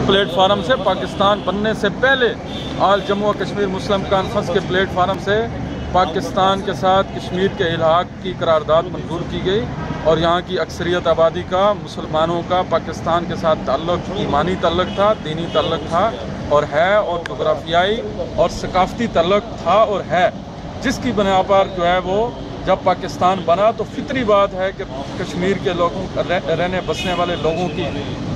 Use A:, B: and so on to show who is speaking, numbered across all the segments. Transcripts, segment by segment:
A: Plate form سے پاکستان بننے سے پہلے آل جموں و کشمیر مسلم کانفرنس کے پلیٹ فارم سے پاکستان کے ساتھ کشمیر کے الحاق کی قرارداد منظور کی گئی، اور یہاں کی اکثریت آبادی کا، مسلمانوں کا پاکستان کے ساتھ تعلق ایمانی تعلق تھا، دینی تعلق تھا اور ہے، اور جغرافیائی اور ثقافتی تعلق تھا اور ہے، جس کی بنا پر جو ہے وہ جب پاکستان بنا تو فطری بات ہے کہ کشمیر کے لوگوں رہنے بسنے والے لوگوں کی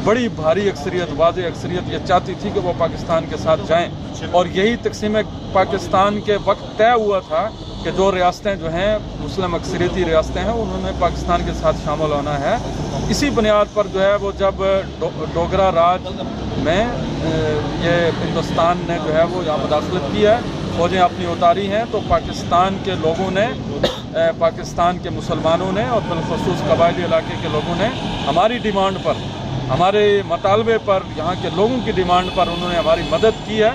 A: بڑی بھاری اکثریت، واضح اکثریت یہ چاہتی تھی کہ وہ پاکستان کے ساتھ جائیں، اور یہی تقسیم پاکستان کے وقت طے ہوا تھا کہ جو ریاستیں جو ہیں مسلم اکثریتی ریاستیں ہیں انہوں نے پاکستان کے ساتھ شامل ہونا ہے۔ اسی بنیاد پر جو ہے وہ جب ڈوگرا راج میں یہ ہندوستان نے جو ہے وہ یہاں مداخلت کی ہے، فوجیں اپنی اتاری ہیں، تو پاکستان کے لوگوں نے، پاکستان کے مسلمانوں نے اور بالخصوص قبائلی علاقے کے لوگوں نے ہماری ڈیمانڈ پر، ہمارے مطالبے پر، یہاں کے لوگوں کی ڈیمانڈ پر انہوں نے ہماری مدد کی ہے۔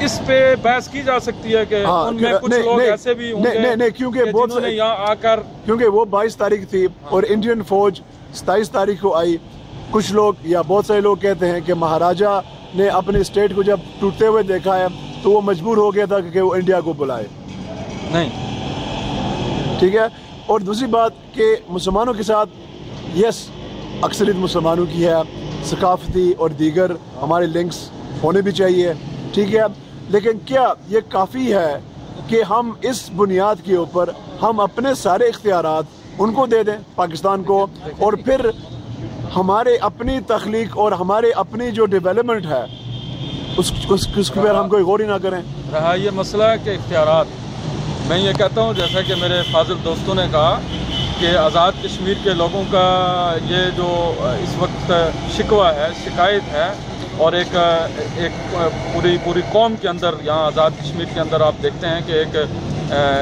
A: اس پہ بحث کی جا سکتی ہے کہ ان میں کچھ لوگ ایسے بھی ہوں گے
B: کیونکہ
A: جنہوں نے یہاں آ کر،
B: کیونکہ وہ 22 تاریخ تھی اور انڈین فوج 27 تاریخ کو آئی، کچھ لوگ یا بہت سارے لوگ کہتے ہیں کہ مہاراجہ نے اپنے اسٹیٹ کو جب ٹوٹتے ہوئے دیکھا ہے تو وہ مجبور ہو گیا تھا کہ وہ انڈیا کو بلائے۔
A: نہیں،
B: ٹھیک ہے۔ اور دوسری بات کہ مسلمانوں کے ساتھ یس اکثریت مسلمانوں کی ہے، ثقافتی اور دیگر ہمارے لنکس ہونے بھی چاہیے، ٹھیک ہے، لیکن کیا یہ کافی ہے کہ ہم اس بنیاد کے اوپر ہم اپنے سارے اختیارات ان کو دے دیں پاکستان کو، اور پھر ہمارے اپنی تخلیق اور ہمارے اپنی جو ڈیولپمنٹ ہے اس کے پر ہم کوئی غور ہی نہ کریں؟
A: رہا یہ مسئلہ ہے کہ اختیارات، میں یہ کہتا ہوں جیسا کہ میرے فاضل دوستوں نے کہا کہ آزاد کشمیر کے لوگوں کا یہ جو اس وقت شکوہ ہے، شکایت ہے، اور ایک پوری قوم کے اندر، یہاں آزاد کشمیر کے اندر آپ دیکھتے ہیں کہ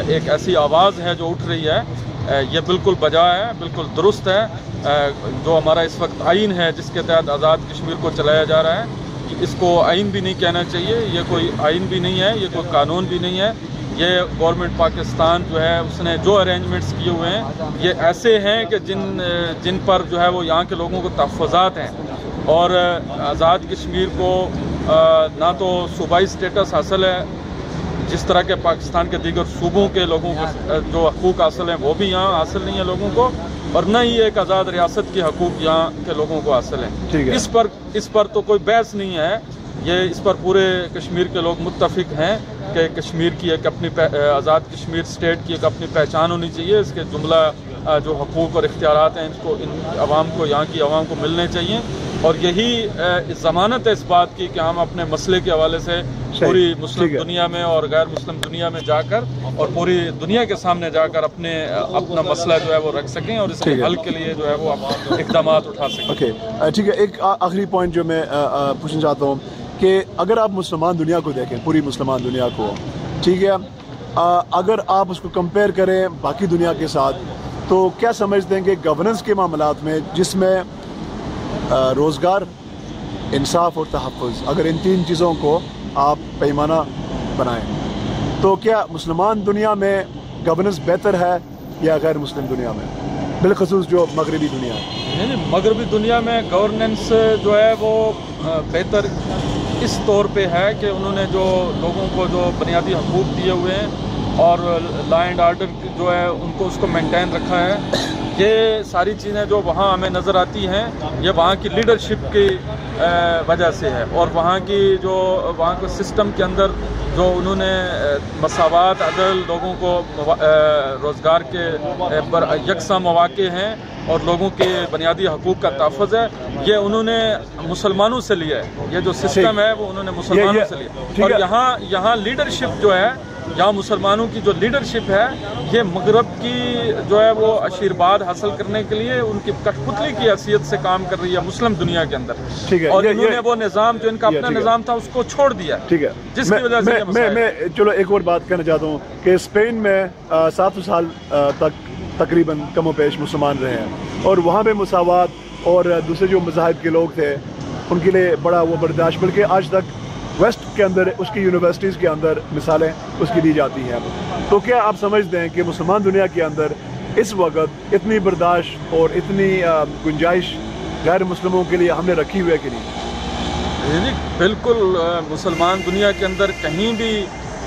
A: ایک ایسی آواز ہے جو اٹھ رہی ہے، یہ بالکل بجا ہے، بالکل درست ہے۔ جو ہمارا اس وقت آئین ہے جس کے تحت آزاد کشمیر کو چلایا جا رہا ہے، اس کو آئین بھی نہیں کہنا چاہیے، یہ کوئی آئین بھی نہیں ہے، یہ کوئی قانون بھی نہیں ہے، یہ گورنمنٹ پاکستان جو ہے اس نے جو ارینجمنٹس کیے ہوئے ہیں یہ ایسے ہیں کہ جن پر جو ہے وہ یہاں کے لوگوں کو تحفظات ہیں، اور آزاد کشمیر کو نہ تو صوبائی سٹیٹس حاصل ہے جس طرح کے پاکستان کے دیگر صوبوں کے لوگوں کو جو حقوق حاصل ہیں وہ بھی یہاں حاصل نہیں ہیں لوگوں کو، اور نہ ہی ایک آزاد ریاست کے حقوق یہاں کے لوگوں کو حاصل ہیں۔ اس پر تو کوئی بحث نہیں ہے، یہ اس پر پورے کشمیر کے لوگ متفق ہیں کہ کشمیر کی ایک اپنی آزاد کشمیر اسٹیٹ کی ایک اپنی پہچان ہونی چاہیے، اس کے جملہ جو حقوق اور اختیارات ہیں ان عوام کو، یہاں کی عوام کو ملنے چاہیے، اور یہی ضمانت ہے اس بات کی کہ ہم اپنے مسئلے کے حوالے سے پوری مسلم دنیا میں اور غیر مسلم دنیا میں جا کر اور پوری دنیا کے سامنے جا کر اپنا مسئلہ جو ہے وہ رکھ سکیں اور اس کے حل کے لیے جو ہے وہ اقدامات اٹھا سکیں۔
B: ٹھیک ہے، ایک آخری پوائنٹ جو میں پوچھنا چاہتا ہوں کہ اگر آپ مسلمان دنیا کو دیکھیں، پوری مسلمان دنیا کو، ٹھیک ہے، اگر آپ اس کو کمپیئر کریں باقی دنیا کے ساتھ، تو کیا سمجھتے ہیں کہ گورننس کے معاملات میں، جس میں روزگار، انصاف اور تحفظ، اگر ان تین چیزوں کو آپ پیمانہ بنائیں تو کیا مسلمان دنیا میں گورننس بہتر ہے یا غیر مسلم دنیا میں، بالخصوص جو مغربی دنیا ہے؟
A: نہیں، مغربی دنیا میں گورننس جو ہے وہ بہتر اس طور پہ ہے کہ انہوں نے جو لوگوں کو جو بنیادی حقوق دیے ہوئے ہیں اور لا اینڈ آرڈر جو ہے ان کو اس کو مینٹین رکھا ہے۔ یہ ساری چیزیں جو وہاں ہمیں نظر آتی ہیں یہ وہاں کی لیڈرشپ کی وجہ سے ہے، اور وہاں کے سسٹم کے اندر جو انہوں نے مساوات، عدل، لوگوں کو روزگار کے یکساں مواقع ہیں اور لوگوں کے بنیادی حقوق کا تحفظ ہے، یہ انہوں نے مسلمانوں سے لیا ہے، یہ جو سسٹم ہے وہ انہوں نے مسلمانوں سے لیا، اور یہاں لیڈرشپ جو ہے، یہاں مسلمانوں کی جو لیڈرشپ ہے یہ مغرب کی جو ہے وہ آشیرواد حاصل کرنے کے لیے ان کی کٹھ پتلی کی حیثیت سے کام کر رہی ہے مسلم دنیا کے اندر، اور انہوں نے وہ نظام جو ان کا اپنا نظام تھا اس کو چھوڑ دیا،
B: ٹھیک ہے،
A: جس کی وجہ سے
B: میں چلو ایک اور بات کہنا چاہتا ہوں کہ اسپین میں 7 سال تک تقریباً کم و بیش مسلمان رہے ہیں، اور وہاں پہ مساوات اور دوسرے جو مذاہب کے لوگ تھے ان کے لیے بڑا وہ برداشت، بلکہ آج تک ویسٹ کے اندر اس کی یونیورسٹیز کے اندر مثالیں اس کی دی جاتی ہیں۔ تو کیا آپ سمجھتے ہیں کہ مسلمان دنیا کے اندر اس وقت اتنی برداشت اور اتنی گنجائش غیر مسلموں کے لیے ہم نے رکھی ہوئی ہے کہ نہیں؟
A: بالکل مسلمان دنیا کے اندر کہیں بھی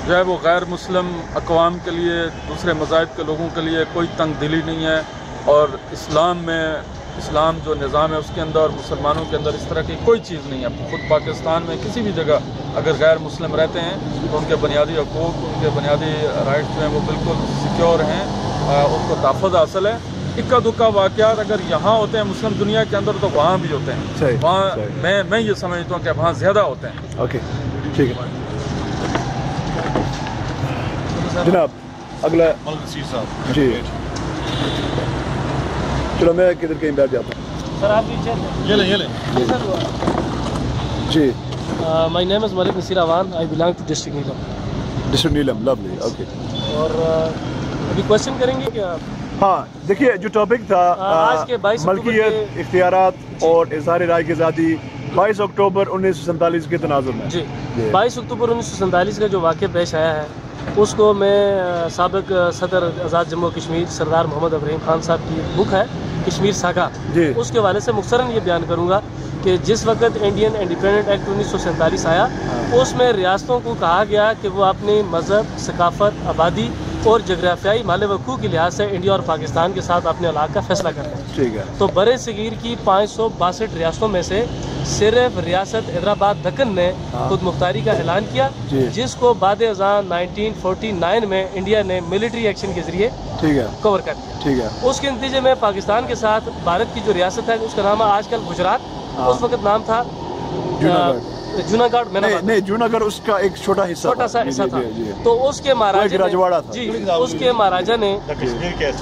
A: جو ہے وہ غیر مسلم اقوام کے لیے، دوسرے مذاہب کے لوگوں کے لیے کوئی تنگ دلی نہیں ہے، اور اسلام جو نظام ہے اس کے اندر اور مسلمانوں کے اندر اس طرح کی کوئی چیز نہیں ہے۔ خود پاکستان میں کسی بھی جگہ اگر غیر مسلم رہتے ہیں تو ان کے بنیادی حقوق، ان کے بنیادی رائٹس جو ہیں وہ بالکل سیکیور ہیں، ان کو تحفظ حاصل ہے۔ اکا دکا واقعات اگر یہاں ہوتے ہیں مسلم دنیا کے اندر تو وہاں بھی ہوتے ہیں، وہاں میں یہ سمجھتا ہوں کہ وہاں زیادہ ہوتے ہیں۔
B: اوکے ٹھیک ہے جناب، اگلا جی چلو میں کدھر کہیں بیٹھ جاتا ہوں
C: سر، آپ یہ لیں
B: جی۔
C: My name is Malik Naseer Awan, I belong to district Neelum.
B: District Neelum, لولی، اوکے۔
C: اور ابھی کوشچن کریں گے کیا؟
B: ہاں دیکھیے، جو ٹاپک تھا
C: آج کے 22
B: ملکیت، اختیارات اور اظہار رائے کی آزادی 22 اکتوبر 1947 کے تناظر میں۔
C: جی 22 اکتوبر 1947 کا جو واقعہ پیش آیا ہے اس کو میں سابق صدر آزاد جموں کشمیر سردار محمد ابراہیم خان صاحب کی بک ہے کشمیر ساگا، اس کے حوالے سے مختصراً یہ بیان کروں گا کہ جس وقت انڈین انڈیپینڈنٹ ایکٹ 1947 آیا اس میں ریاستوں کو کہا گیا کہ وہ اپنی مذہب، ثقافت، آبادی اور جغرافیائی مال وقوع کے لحاظ سے انڈیا اور پاکستان کے ساتھ اپنے علاقے کا فیصلہ کریں۔
B: ٹھیک ہے۔
C: تو برِ صغیر کی 562 ریاستوں میں سے صرف ریاست حیدرآباد دکن نے خود مختاری کا اعلان کیا، جس کو بعد ازاں 1949 میں انڈیا نے ملٹری ایکشن کے ذریعے کور کر دیا۔
B: ٹھیک ہے۔
C: اس کے نتیجے میں پاکستان کے ساتھ بھارت کی جو ریاست ہے اس کا نام ہے آج کل گجرات، اس وقت نام تھا جوناگڑھ۔
B: نہیں، جوناگڑھ اس کا ایک چھوٹا
C: سا حصہ تھا۔ تو اس کے مہاراجا نے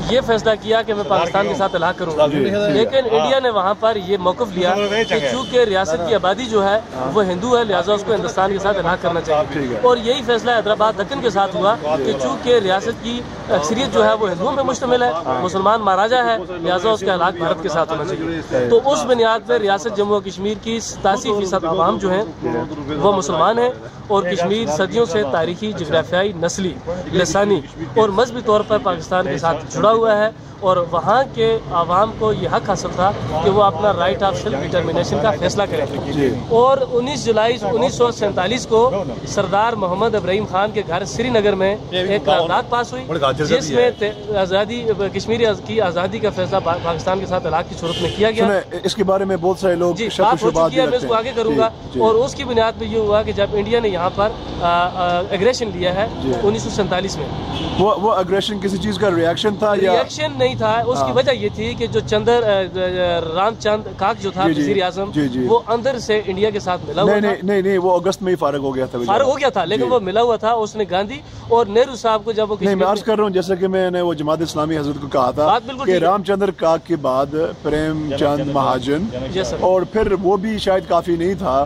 C: یہ فیصلہ کیا کہ میں پاکستان کے ساتھ الحاق کروں گا، لیکن انڈیا نے وہاں پر یہ موقف لیا کہ چونکہ ریاست کی آبادی جو ہے وہ ہندو ہے لہٰذا اس کو ہندوستان کے ساتھ الحاق کرنا چاہیے، اور یہی فیصلہ حیدرآباد دکن کے ساتھ ہوا کہ چونکہ ریاست کی اکثریت جو ہے وہ ہندوؤں پہ مشتمل ہے، مسلمان مہاراجا ہے لہٰذا اس کا الحاق بھارت کے ساتھ ہونا چاہیے۔ تو اس بنیاد پر ریاست جموں و کشمیر کی 87% عوام جو ہیں وہ مسلمان ہیں، اور کشمیر صدیوں سے تاریخی، جغرافیائی، نسلی، لسانی اور مذہبی طور پر پاکستان کے ساتھ جڑا ہوا ہے، اور وہاں کے عوام کو یہ حق حاصل تھا کہ وہ اپنا رائٹ آف سیلف ڈٹرمنیشن کا فیصلہ کریں۔ اور 19 جولائی 1947 کو سردار محمد ابراہیم خان کے گھر سری نگر میں ایک قرارداد پاس ہوئی جس میں کشمیر کی آزادی کا فیصلہ پاکستان کے ساتھ الحاق کی صورت میں کیا گیا۔
B: اس کے بارے میں بہت سارے لوگ
C: بات ہو چکی ہے، میں اس کو آگے کروں گا۔ اور اس کی بنیاد پہ یہ ہوا کہ جب انڈیا نے یہاں پر اگریشن لیا ہے 1947 میں،
B: وہ اگریشن کسی چیز کا ریئیکشن تھا؟
C: ریئیکشن نہیں تھا، اس کی وجہ یہ تھی کہ جو رام چند کاک جو تھا وزیر اعظم، وہ اندر سے انڈیا کے ساتھ ملا ہوا تھا۔ نہیں، وہ اگست میں ہی فارغ ہو گیا تھا، لیکن وہ ملا ہوا تھا۔ اس نے گاندھی اور نہرو صاحب کو جب وہ
B: میں عرض کر رہا ہوں، جیسے کہ میں نے وہ جماعت اسلامی حضرت کو کہا تھا کہ رام چندر کاک کے بعد پریم چند مہاجن، اور پھر وہ بھی شاید کافی نہیں تھا،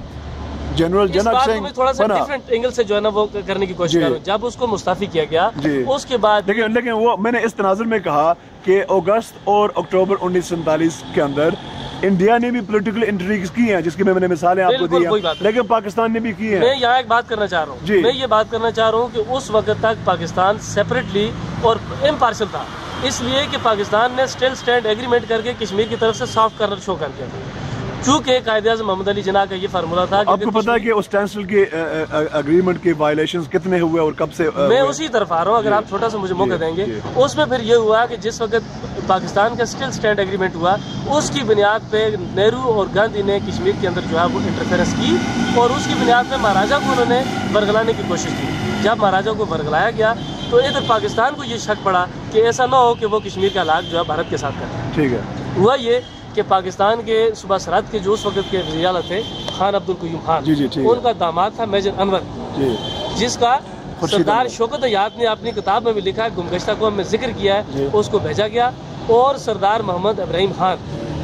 B: جنرل جنک سنگھ
C: تھوڑا سا ڈیفرنٹ اینگل سے جو ہے نا وہ کرنے کی کوشش کر رہا ہوں۔ جب اس کو مستعفی کیا گیا اس کے بعد،
B: لیکن وہ میں نے اس تناظر میں کہا کہ اگست اور اکتوبر 1947 کے اندر انڈیا نے بھی پولیٹیکل انٹریگز کی ہیں، جس کی میں نے مثالیں آپ کو دی ہیں، لیکن پاکستان نے بھی کی ہیں۔
C: میں یہاں ایک بات کرنا چاہ رہا ہوں، میں یہ بات کرنا چاہ رہا ہوں کہ اس وقت تک پاکستان سیپریٹلی اور امپارشل تھا، اس لیے کہ پاکستان نے اسٹل سٹینڈ ایگریمنٹ کر کے کشمیر کی طرف سے سافٹ کارنر شو کر دیا تھا، چونکہ قائد اعظم محمد علی جناح کا یہ فارمولہ تھا۔
B: آپ کو پتا ہے کہ اس ٹینسل کے اگریمنٹ کے وائلیشنز کتنے ہوئے اور کب سے؟
C: میں اسی طرف آ رہا ہوں، اگر آپ چھوٹا سا مجھے موقع دیں گے۔ اس میں پھر یہ ہوا کہ جس وقت پاکستان کا اسٹل سٹینڈ ایگریمنٹ ہوا اس کی بنیاد پہ نہرو اور گاندھی نے کشمیر کے اندر جو ہے وہ انٹرفیئرنس کی، اور اس کی بنیاد پہ مہاراجا کو انہوں نے ورگلانے کی کوشش کی۔ جب مہاراجا کو ورگلایا گیا تو ادھر پاکستان کو یہ شک پڑا کہ ایسا نہ ہو کہ وہ کشمیر کا علاقہ جو ہے بھارت کے ساتھ کرے۔
B: ٹھیک ہے۔
C: ہوا یہ کہ پاکستان کے صوبہ سرحد کے جو اس وقت کے وزیر اعلیٰ تھے خان عبد القیوم خان، ان کا داماد تھا میجر انور، جس کا سردار شوکت یاد نے اپنی کتاب میں بھی لکھا ہے، گمگشتہ قوم میں ذکر کیا ہے، اس کو بھیجا گیا۔ اور سردار محمد ابراہیم خان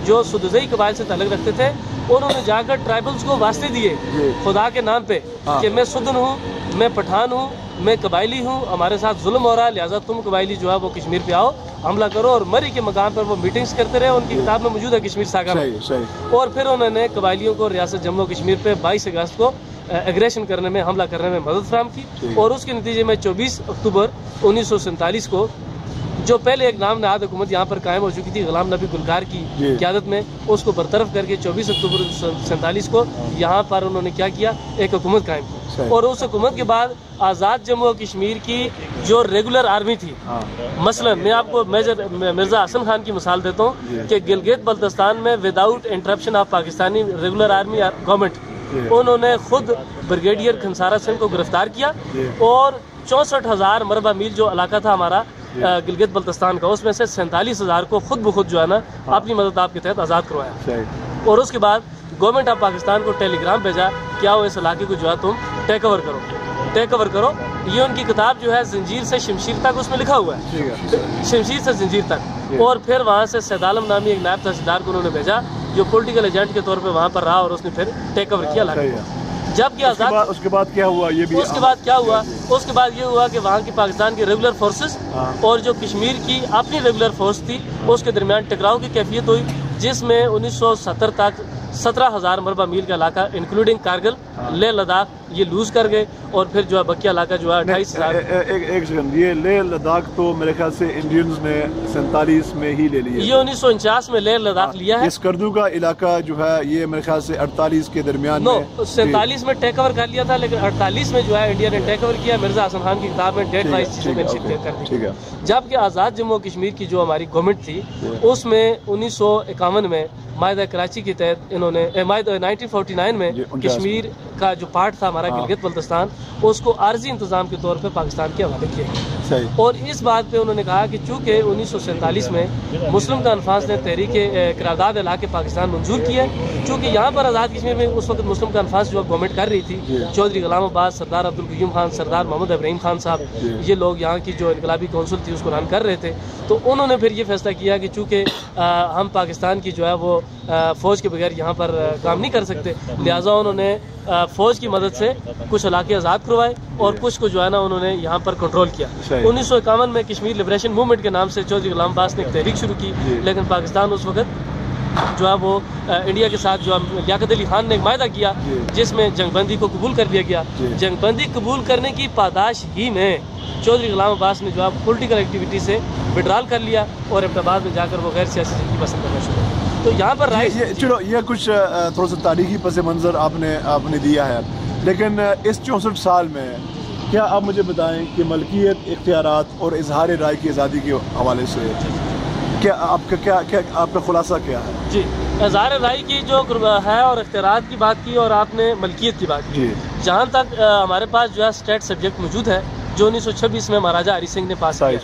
C: جو سدوزئی قبائل سے تعلق رکھتے تھے، انہوں نے جا کر ٹرائبلز کو واسطے دیے خدا کے نام پہ کہ میں سدن ہوں، میں پٹھان ہوں، میں قبائلی ہوں، ہمارے ساتھ ظلم ہو رہا ہے لہٰذا تم قبائلی جو ہے وہ کشمیر پہ آؤ، حملہ کرو۔ اور مری کے مقام پر وہ میٹنگز کرتے رہے، ان کی کتاب میں موجود ہے کشمیر ساگا میں۔ اور پھر انہوں نے قبائلیوں کو ریاست جموں کشمیر پہ 22 اگست کو ایگریشن کرنے میں، حملہ کرنے میں مدد فراہم کی، اور اس کے نتیجے میں 24 اکتوبر 1947 کو جو پہلے ایک نام نہاد حکومت یہاں پر قائم ہو چکی تھی غلام نبی گلکار کی قیادت میں، اس کو برطرف کر کے 24 اکتوبر 1947 کو یہاں پر انہوں نے کیا کیا، ایک حکومت قائم کی، اور اس حکومت کے بعد آزاد جموں و کشمیر کی جو ریگولر آرمی تھی، مثلا میں آپ کو میجر مرزا حسن خان کی مثال دیتا ہوں کہ گلگت بلتستان میں without interruption of Pakistani regular army government, انہوں نے خود بریگیڈیئر کھنسارا سنگھ کو گرفتار کیا، اور 64,000 مربع میل جو علاقہ تھا ہمارا گلگت بلتستان کا، اس میں سے 47,000 کو خود بخود جو ہے نا اپنی مدد آپ کے تحت آزاد کروایا، اور اس کے بعد گورنمنٹ آف پاکستان کو ٹیلی گرام بھیجا کیا وہ اس علاقے کو جو ہے تم ٹیک اوور کرو. یہ ان کی کتاب جو ہے زنجیر سے شمشیر تک، اس میں لکھا ہوا ہے شمشیر سے زنجیر تک. اور پھر وہاں سے سید عالم نامی ایک نائب تحصیلدار کو انہوں نے بھیجا جو پولیٹیکل ایجنٹ کے طور پہ وہاں پر رہا، اور اس نے پھر ٹیک اوور کیا علاقے. جبکہ آزاد
B: اس کے بعد کیا ہوا، یہ بھی
C: اس کے بعد یہ ہوا کہ وہاں کی پاکستان کی ریگولر فورسز اور جو کشمیر کی اپنی ریگولر فورس تھی اس کے درمیان ٹکراؤ کی کیفیت ہوئی، جس میں 1970 تک 17,000 مربع میل کا علاقہ انکلوڈنگ کارگل، لیہ لداخ یہ لوز کر گئے، اور پھر جو ہے بقیہ علاقہ جو ہے 28,000.
B: ایک سیکنڈ، یہ لیہ لداخ تو میرے خیال سے انڈینز نے 47 میں ہی لے لیا،
C: یہ 1949 میں لیہ لداخ لیا ہے.
B: اسکردو کا علاقہ جو ہے یہ میرے خیال سے 48 کے درمیان
C: 47 میں ٹیک اوور کر لیا تھا، لیکن 48 میں جو ہے انڈیا نے ٹیک اوور کیا. مرزا حسن خان کی کتاب میں ڈیٹ وائز چیزیں مینشن کر دی. جبکہ آزاد جموں کشمیر کی جو ہماری گورنمنٹ تھی اس میں 1951 میں معاہدہ کراچی کے تحت انہوں نے 1949 میں کشمیر کا جو پارٹ تھا ہمارا گلگت بلتستان، اس کو عارضی انتظام کے طور پہ پاکستان کے حوالے کیا. اور اس بات پہ انہوں نے کہا کہ چونکہ 1947 میں مسلم کانفرنس نے تحریک قرارداد علاقے پاکستان منظور کیا ہے، چونکہ یہاں پر آزاد کشمیر میں اس وقت مسلم کانفرنس جو گورنمنٹ کر رہی تھی، چودھری غلام عباس، سردار عبدالقیوم خان، سردار محمد ابراہیم خان صاحب، یہ لوگ یہاں کی جو انقلابی کونسل تھی اس کو رن کر رہے تھے. تو انہوں نے پھر یہ فیصلہ کیا کہ چونکہ ہم پاکستان کی جو ہے وہ فوج کے بغیر یہاں پر کام نہیں کر سکتے، لہٰذا انہوں نے فوج کی مدد سے کچھ علاقے آزاد کروائے اور کچھ کو جو ہے نا انہوں نے یہاں پر کنٹرول کیا. 1951 میں کشمیر لبریشن موومنٹ کے نام سے چودھری غلام عباس نے ایک تحریک شروع کی، لیکن پاکستان اس وقت جو ہے وہ انڈیا کے ساتھ جو لیاقت علی خان نے ایک معاہدہ کیا جس میں جنگ بندی کو قبول کر لیا گیا. جنگ بندی قبول کرنے کی پاداش ہی میں چودھری غلام عباس نے جو ہے پولیٹیکل ایکٹیویٹی سے وڈرال کر لیا اور ابتداد میں جا کر وہ غیر سیاسی زندگی پسند کرنا شروع. تو یہاں پر
B: چلو یہ کچھ تھوڑا سا تاریخی پس منظر آپ نے دیا ہے، لیکن اس 64 سال میں کیا آپ مجھے بتائیں کہ ملکیت، اختیارات اور اظہار رائے کی آزادی کے حوالے سے کیا آپ کا خلاصہ کیا ہے؟
C: جی، اظہار رائے کی جو ہے اور اختیارات کی بات کی، اور آپ نے ملکیت کی بات کی. جہاں تک ہمارے پاس جو ہے اسٹیٹ سبجیکٹ موجود ہے جو 1926 میں مہاراجا ہری سنگھ نے پاس کیا.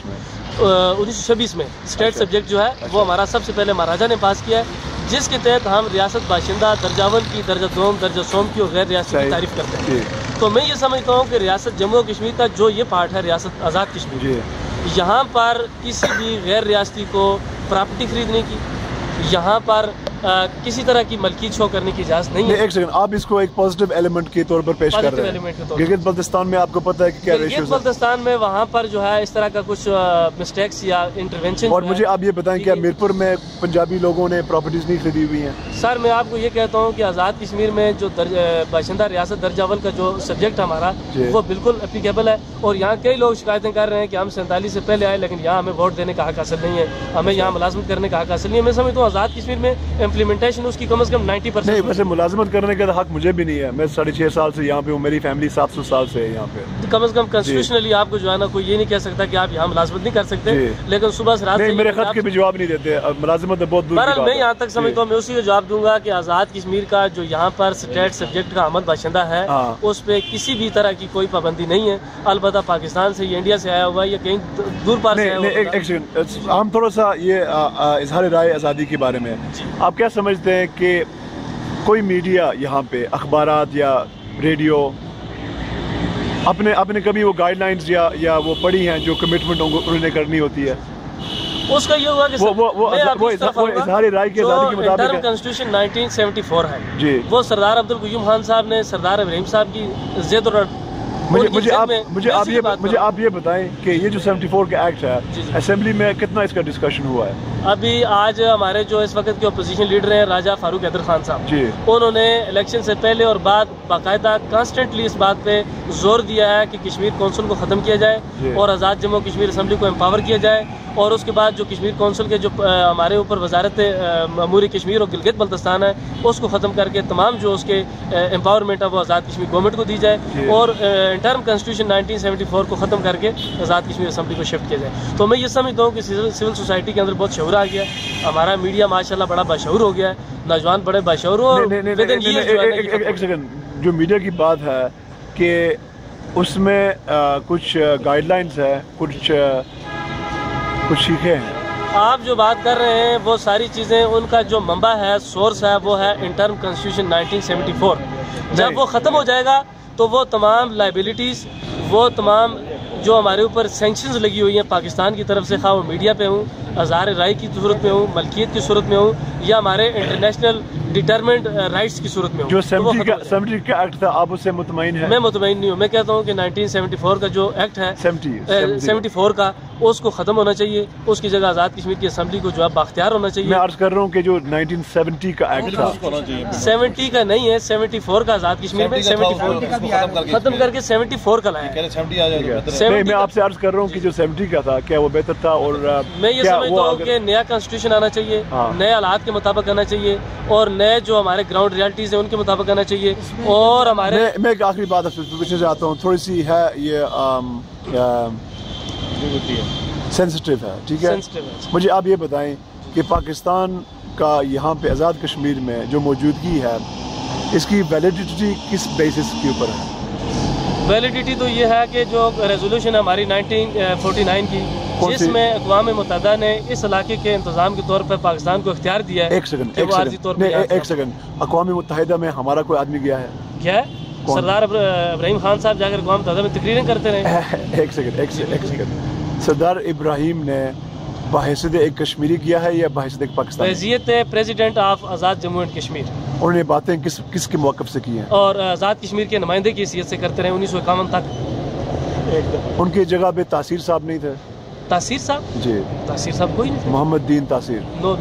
C: 1926 میں اسٹیٹ سبجیکٹ جو ہے وہ ہمارا سب سے پہلے مہاراجا نے پاس کیا ہے، جس کے تحت ہم ریاست باشندہ، درجہ اول کی، درجہ دوم، درجہ سوم کی اور غیر ریاستی کی تعریف کرتے ہیں. تو میں یہ سمجھتا ہوں کہ ریاست جموں و کشمیر کا جو یہ پارٹ ہے ریاست آزاد کشمیر، یہاں پر کسی بھی غیر ریاستی کو پراپرٹی خریدنے کی، یہاں پر کسی طرح کی ملکیت شو کرنے کی اجازت نہیں ہے.
B: ایک سیکنڈ، آپ اس کو ایک پازیٹیو ایلیمنٹ کے طور پر پیش کر رہے ہیں. گلگت بلتستان میں آپ کو پتہ ہے کہ کیا ریشیوز ہیں؟
C: گلگت بلتستان میں وہاں پر جو ہے اس طرح کا کچھ مسٹیکس یا انٹرونشن.
B: اور مجھے آپ یہ بتائیں کہ میرپور میں پنجابی لوگوں نے پراپرٹیز نہیں خریدی ہوئی ہیں؟
C: سر میں آپ کو یہ کہتا ہوں کہ آزاد کشمیر میں جو باشندہ ریاست درجہ اول کا جو سبجیکٹ ہمارا وہ بالکل اپلیکیبل ہے. اور یہاں کئی لوگ شکایتیں کر رہے ہیں کہ ہم 47 سے پہلے آئے لیکن یہاں ہمیں ووٹ دینے کا حق حاصل نہیں ہے، ہمیں یہاں ملازمت کرنے کا حق حاصل نہیں ہے. میں سمجھتا ہوں آزاد کشمیر میں امپلیمنٹیشن اس کی کم از کم 90%.
B: نہیں، ویسے ملازمت کرنے کا حق مجھے بھی نہیں ہے. میں 6.5 سال سے یہاں پہ ہوں، میری فیملی 700 سال سے ہے یہاں پہ.
C: کم از کم کنسٹیٹیوشنلی آپ کو جو ہے نا کوئی یہ نہیں کہہ سکتا کہ آپ یہاں ملازمت نہیں کر سکتے. لیکن صبح سے رات
B: میرے خط کے بھی جواب نہیں دیتے، ملازمت بہت دور کی بات ہے.
C: میں یہاں تک سمجھتا ہوں میں اسی کا جواب دوں گا کہ آزاد کشمیر کا جو یہاں پر اسٹیٹ سبجیکٹ کا آمد باشندہ ہے اس پہ کسی بھی طرح کی کوئی پابندی نہیں ہے. البتہ پاکستان سے یا انڈیا سے آیا ہوا یا کہیں دور پار سے آیا ہوا.
B: ہم تھوڑا سا یہ اظہار رائے آزادی کے بارے میں آپ کیا سمجھتے ہیں کہ کوئی میڈیا یہاں پہ اخبارات یا ریڈیو اپنے کبھی وہ گائیڈ لائنز یا وہ پڑھی ہیں جو کمٹمنٹ انہوں نے کرنی ہوتی ہے؟
C: اس کا یہ ہوا کہ
B: وہ اظہار رائے کی آزادی کے مطابق
C: انٹرم کنسٹیٹیوشن 1974 ہے وہ سردار عبدالقیوم خان صاحب نے سردار ابراہیم صاحب کی زید اور
B: مجھے آپ یہ بتائیں کہ یہ جو 74 کا ایکٹ ہے اسمبلی میں کتنا اس کا ڈسکشن ہوا ہے؟
C: ابھی آج ہمارے جو اس وقت کے اپوزیشن لیڈر ہیں راجہ فاروق حیدر خان صاحب، انہوں نے الیکشن سے پہلے اور بعد باقاعدہ کانسٹنٹلی اس بات پہ زور دیا ہے کہ کشمیر کونسل کو ختم کیا جائے اور آزاد جموں کشمیر اسمبلی کو امپاور کیا جائے اور اس کے بعد جو کشمیر کونسل کے جو ہمارے اوپر وزارت امور کشمیر اور گلگت بلتستان ہے اس کو ختم کر کے تمام جو اس کے امپاورمنٹ ہے وہ آزاد کشمیر گورنمنٹ کو دی جائے اور انٹرم کنسٹیٹیوشن 1974 کو ختم کر کے آزاد کشمیر اسمبلی کو شفٹ کیا جائے. تو میں یہ سمجھتا ہوں کہ سول سوسائٹی کے اندر بہت شعور آ گیا ہے, ہمارا میڈیا ماشاءاللہ بڑا باشعور ہو گیا ہے, نوجوان بڑے باشعور ہو.
B: ایک سیکنڈ, جو میڈیا کی بات ہے کہ اس میں کچھ گائیڈ لائنز ہے, کچھ شیخیں ہیں.
C: آپ جو بات کر رہے ہیں وہ ساری چیزیں ان کا جو منبع ہے, سورس ہے, وہ ہے انٹرم کنسٹیٹیوشن 1974. جب وہ ختم ہو جائے گا تو وہ تمام لائبلٹیز, وہ تمام جو ہمارے اوپر سینکشنز لگی ہوئی ہیں پاکستان کی طرف سے, خواہ وہ میڈیا پہ ہوں, اظہار رائے کی صورت میں ہوں, ملکیت کی صورت میں ہوں, یا ہمارے انٹرنیشنل ڈیٹرمنٹ رائٹس کی صورت میں ہوں.
B: جو 70 کا ایکٹ تھا آپ اس سے مطمئن ہیں؟
C: میں مطمئن نہیں ہوں. میں کہتا ہوں کہ 1974 کا جو ایکٹ ہے 74 کا, اس کو ختم ہونا چاہیے. اس کی جگہ آزاد کشمیر کی اسمبلی کو جو ہے باختیار ہونا چاہیے.
B: میں عرض کر رہا ہوں کہ جو 1970 کا ایکٹ تھا,
C: 70 کا نہیں ہے, 74 کا آزاد کشمیر میں 74 ختم کر کے 74 کا لایا.
B: میں آپ سے عرض کر رہا ہوں کہ جو 70 کا تھا کیا وہ بہتر تھا؟ اور
C: میں یہ سمجھتا ہوں کہ نیا کنسٹیٹیوشن آنا چاہیے, نئے حالات کے مطابق آنا چاہیے, اور نئے جو ہمارے گراؤنڈ ریالٹیز ہیں ان کے مطابق آنا چاہیے. اور ہمارے
B: میں ایک آخری بات پوچھنا چاہتا ہوں, تھوڑی سی ہے یہ سینسٹیو ہے, ٹھیک ہے؟ مجھے آپ یہ بتائیں کہ پاکستان کا یہاں پہ آزاد کشمیر میں جو موجودگی ہے اس کی ویلیڈیٹی کس بیسس کے اوپر ہے؟
C: ویلیڈیٹی تو یہ ہے کہ جو ریزولوشن ہے ہماری 1949 کی, جس میں اقوام متحدہ نے اس علاقے کے انتظام کے طور پر پاکستان کو اختیار دیا ہے.
B: ایک سیکنڈ, اقوام متحدہ میں ہمارا کوئی آدمی گیا ہے
C: کیا ہے؟ سردار ابراہیم خان صاحب جا کر اقوام متحدہ میں تقریریں کرتے رہے.
B: ایک سیکنڈ, سردار ابراہیم نے بحیثیت ایک کشمیری کیا ہے یا بحیثیت ایک پاکستانی؟
C: بحیثیت president of Azad Jammu and Kashmir.
B: انہوں نے باتیں کس کے موقف سے کی ہیں؟
C: اور آزاد کشمیر کے نمائندے کی حیثیت سے کرتے رہے 1951 تک.
B: ان کی جگہ پہ تاثیر صاحب نہیں تھے؟
C: تاثیر صاحب؟
B: جی,
C: تاثیر صاحب کوئی نہیں تھے.
B: محمد دین تاثیر؟
C: نو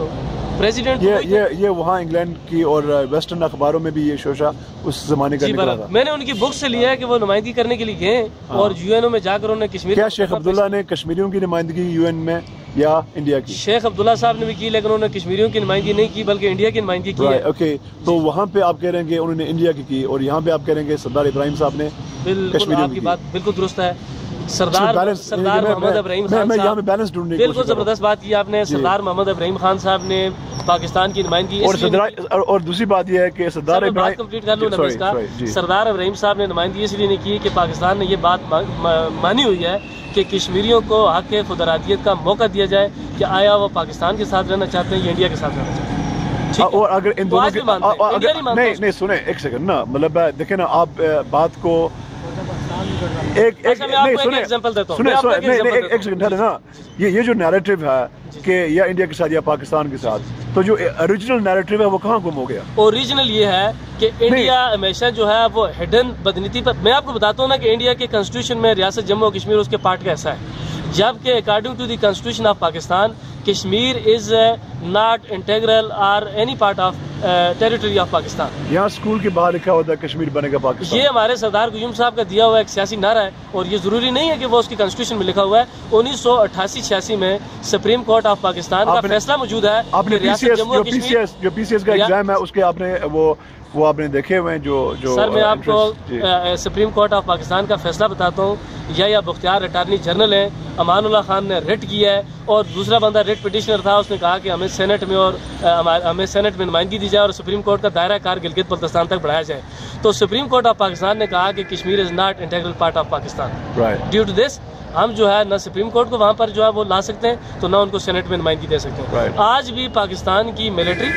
C: پریزیڈنٹ.
B: یہ وہاں انگلینڈ کی اور ویسٹرن اخباروں میں بھی یہ شوشہ اس زمانے کا نکلا تھا.
C: میں نے ان کی بک سے لیا ہے کہ وہ نمائندگی کرنے کے لیے گئے اور یو این او میں جا کر انہوں نے کشمیر.
B: کیا شیخ عبداللہ نے کشمیریوں کی نمائندگی یو این میں یا انڈیا کی؟
C: شیخ عبداللہ صاحب نے بھی کی, لیکن انہوں نے کشمیریوں کی نمائندگی نہیں کی بلکہ انڈیا کی نمائندگی کی ہے.
B: اوکے, تو وہاں پہ آپ کہہ رہے ہیں کہ انہوں نے انڈیا کی اور یہاں پہ آپ کہہ رہے ہیں کہ سردار ابراہیم صاحب نے
C: بالکل. آپ کی بات بالکل درست ہے. سردار محمد ابراہیم خان صاحب, بالکل زبردست بات کی آپ نے. سردار محمد ابراہیم خان صاحب نے پاکستان کی نمائندگی,
B: اور دوسری بات یہ ہے کہ سردار ابراہیم
C: کمپلیٹ کر لوں نا اس کا, سردار ابراہیم صاحب نے نمائندگی اس لیے نہیں کی کہ پاکستان نے یہ بات مانی ہوئی ہے کہ کشمیریوں کو حق خود ارادیت کا موقع دیا جائے کہ آیا وہ پاکستان کے ساتھ رہنا چاہتے ہیں یا انڈیا کے ساتھ رہنا چاہتے ہیں.
B: اور اگر ان دونوں کے نہیں سنیں ایک سیکنڈ نا, مطلب دیکھیں نا آپ بات کو ایک
C: ایگزامپل دیتا ہوں.
B: ایک سیکنڈ ہے نا, یہ جو نیریٹو ہے کہ یا انڈیا کے ساتھ یا پاکستان کے ساتھ, تو جو اوریجنل نیریٹو ہے وہ کہاں گم ہو گیا؟
C: اوریجنل یہ ہے کہ انڈیا ہمیشہ جو ہے وہ ہڈن بدنیتی پر. میں آپ کو بتاتا ہوں نا کہ انڈیا کے کنسٹیٹیوشن میں ریاست جموں و کشمیر اس کے پارٹ کا ایسا ہے, جبکہ according to the constitution of Pakistan Kashmir is not integral اور any part of territory of Pakistan.
B: یہاں اسکول کے باہر لکھا ہوتا ہے کشمیر بنے گا پاکستان.
C: یہ ہمارے سردار قیوم صاحب کا دیا ہوا ایک سیاسی نعرہ ہے, اور یہ ضروری نہیں ہے کہ وہ اس کی کنسٹیٹیوشن میں لکھا ہوا ہے. 1988-86 میں سپریم کورٹ آف پاکستان کا فیصلہ موجود ہے.
B: آپ نے جو پی سی ایس کا ایگزام ہے اس کے آپ نے وہ آپ نے دیکھے ہوئے ہیں جو
C: سر, میں آپ کو سپریم کورٹ آف پاکستان کا فیصلہ بتاتا ہوں. یا بختیار اٹارنی جنرل ہیں, امان اللہ خان نے ریٹ کیا ہے, اور دوسرا بندہ ریٹ پٹیشنر تھا, اس نے کہا کہ ہمیں سینٹ میں نمائندگی دی جائے اور سپریم کورٹ کا دائرہ کار گلگت بلتستان تک بڑھایا جائے. تو سپریم کورٹ آف پاکستان نے کہا کہ Kashmir is not integral part of Pakistan. Due to this ہم جو ہے نہ سپریم کورٹ کو وہاں پر جو ہے وہ لا سکتے ہیں, تو نہ ان کو سینٹ میں نمائندگی دے سکتے ہیں. آج بھی پاکستان کی ملٹری,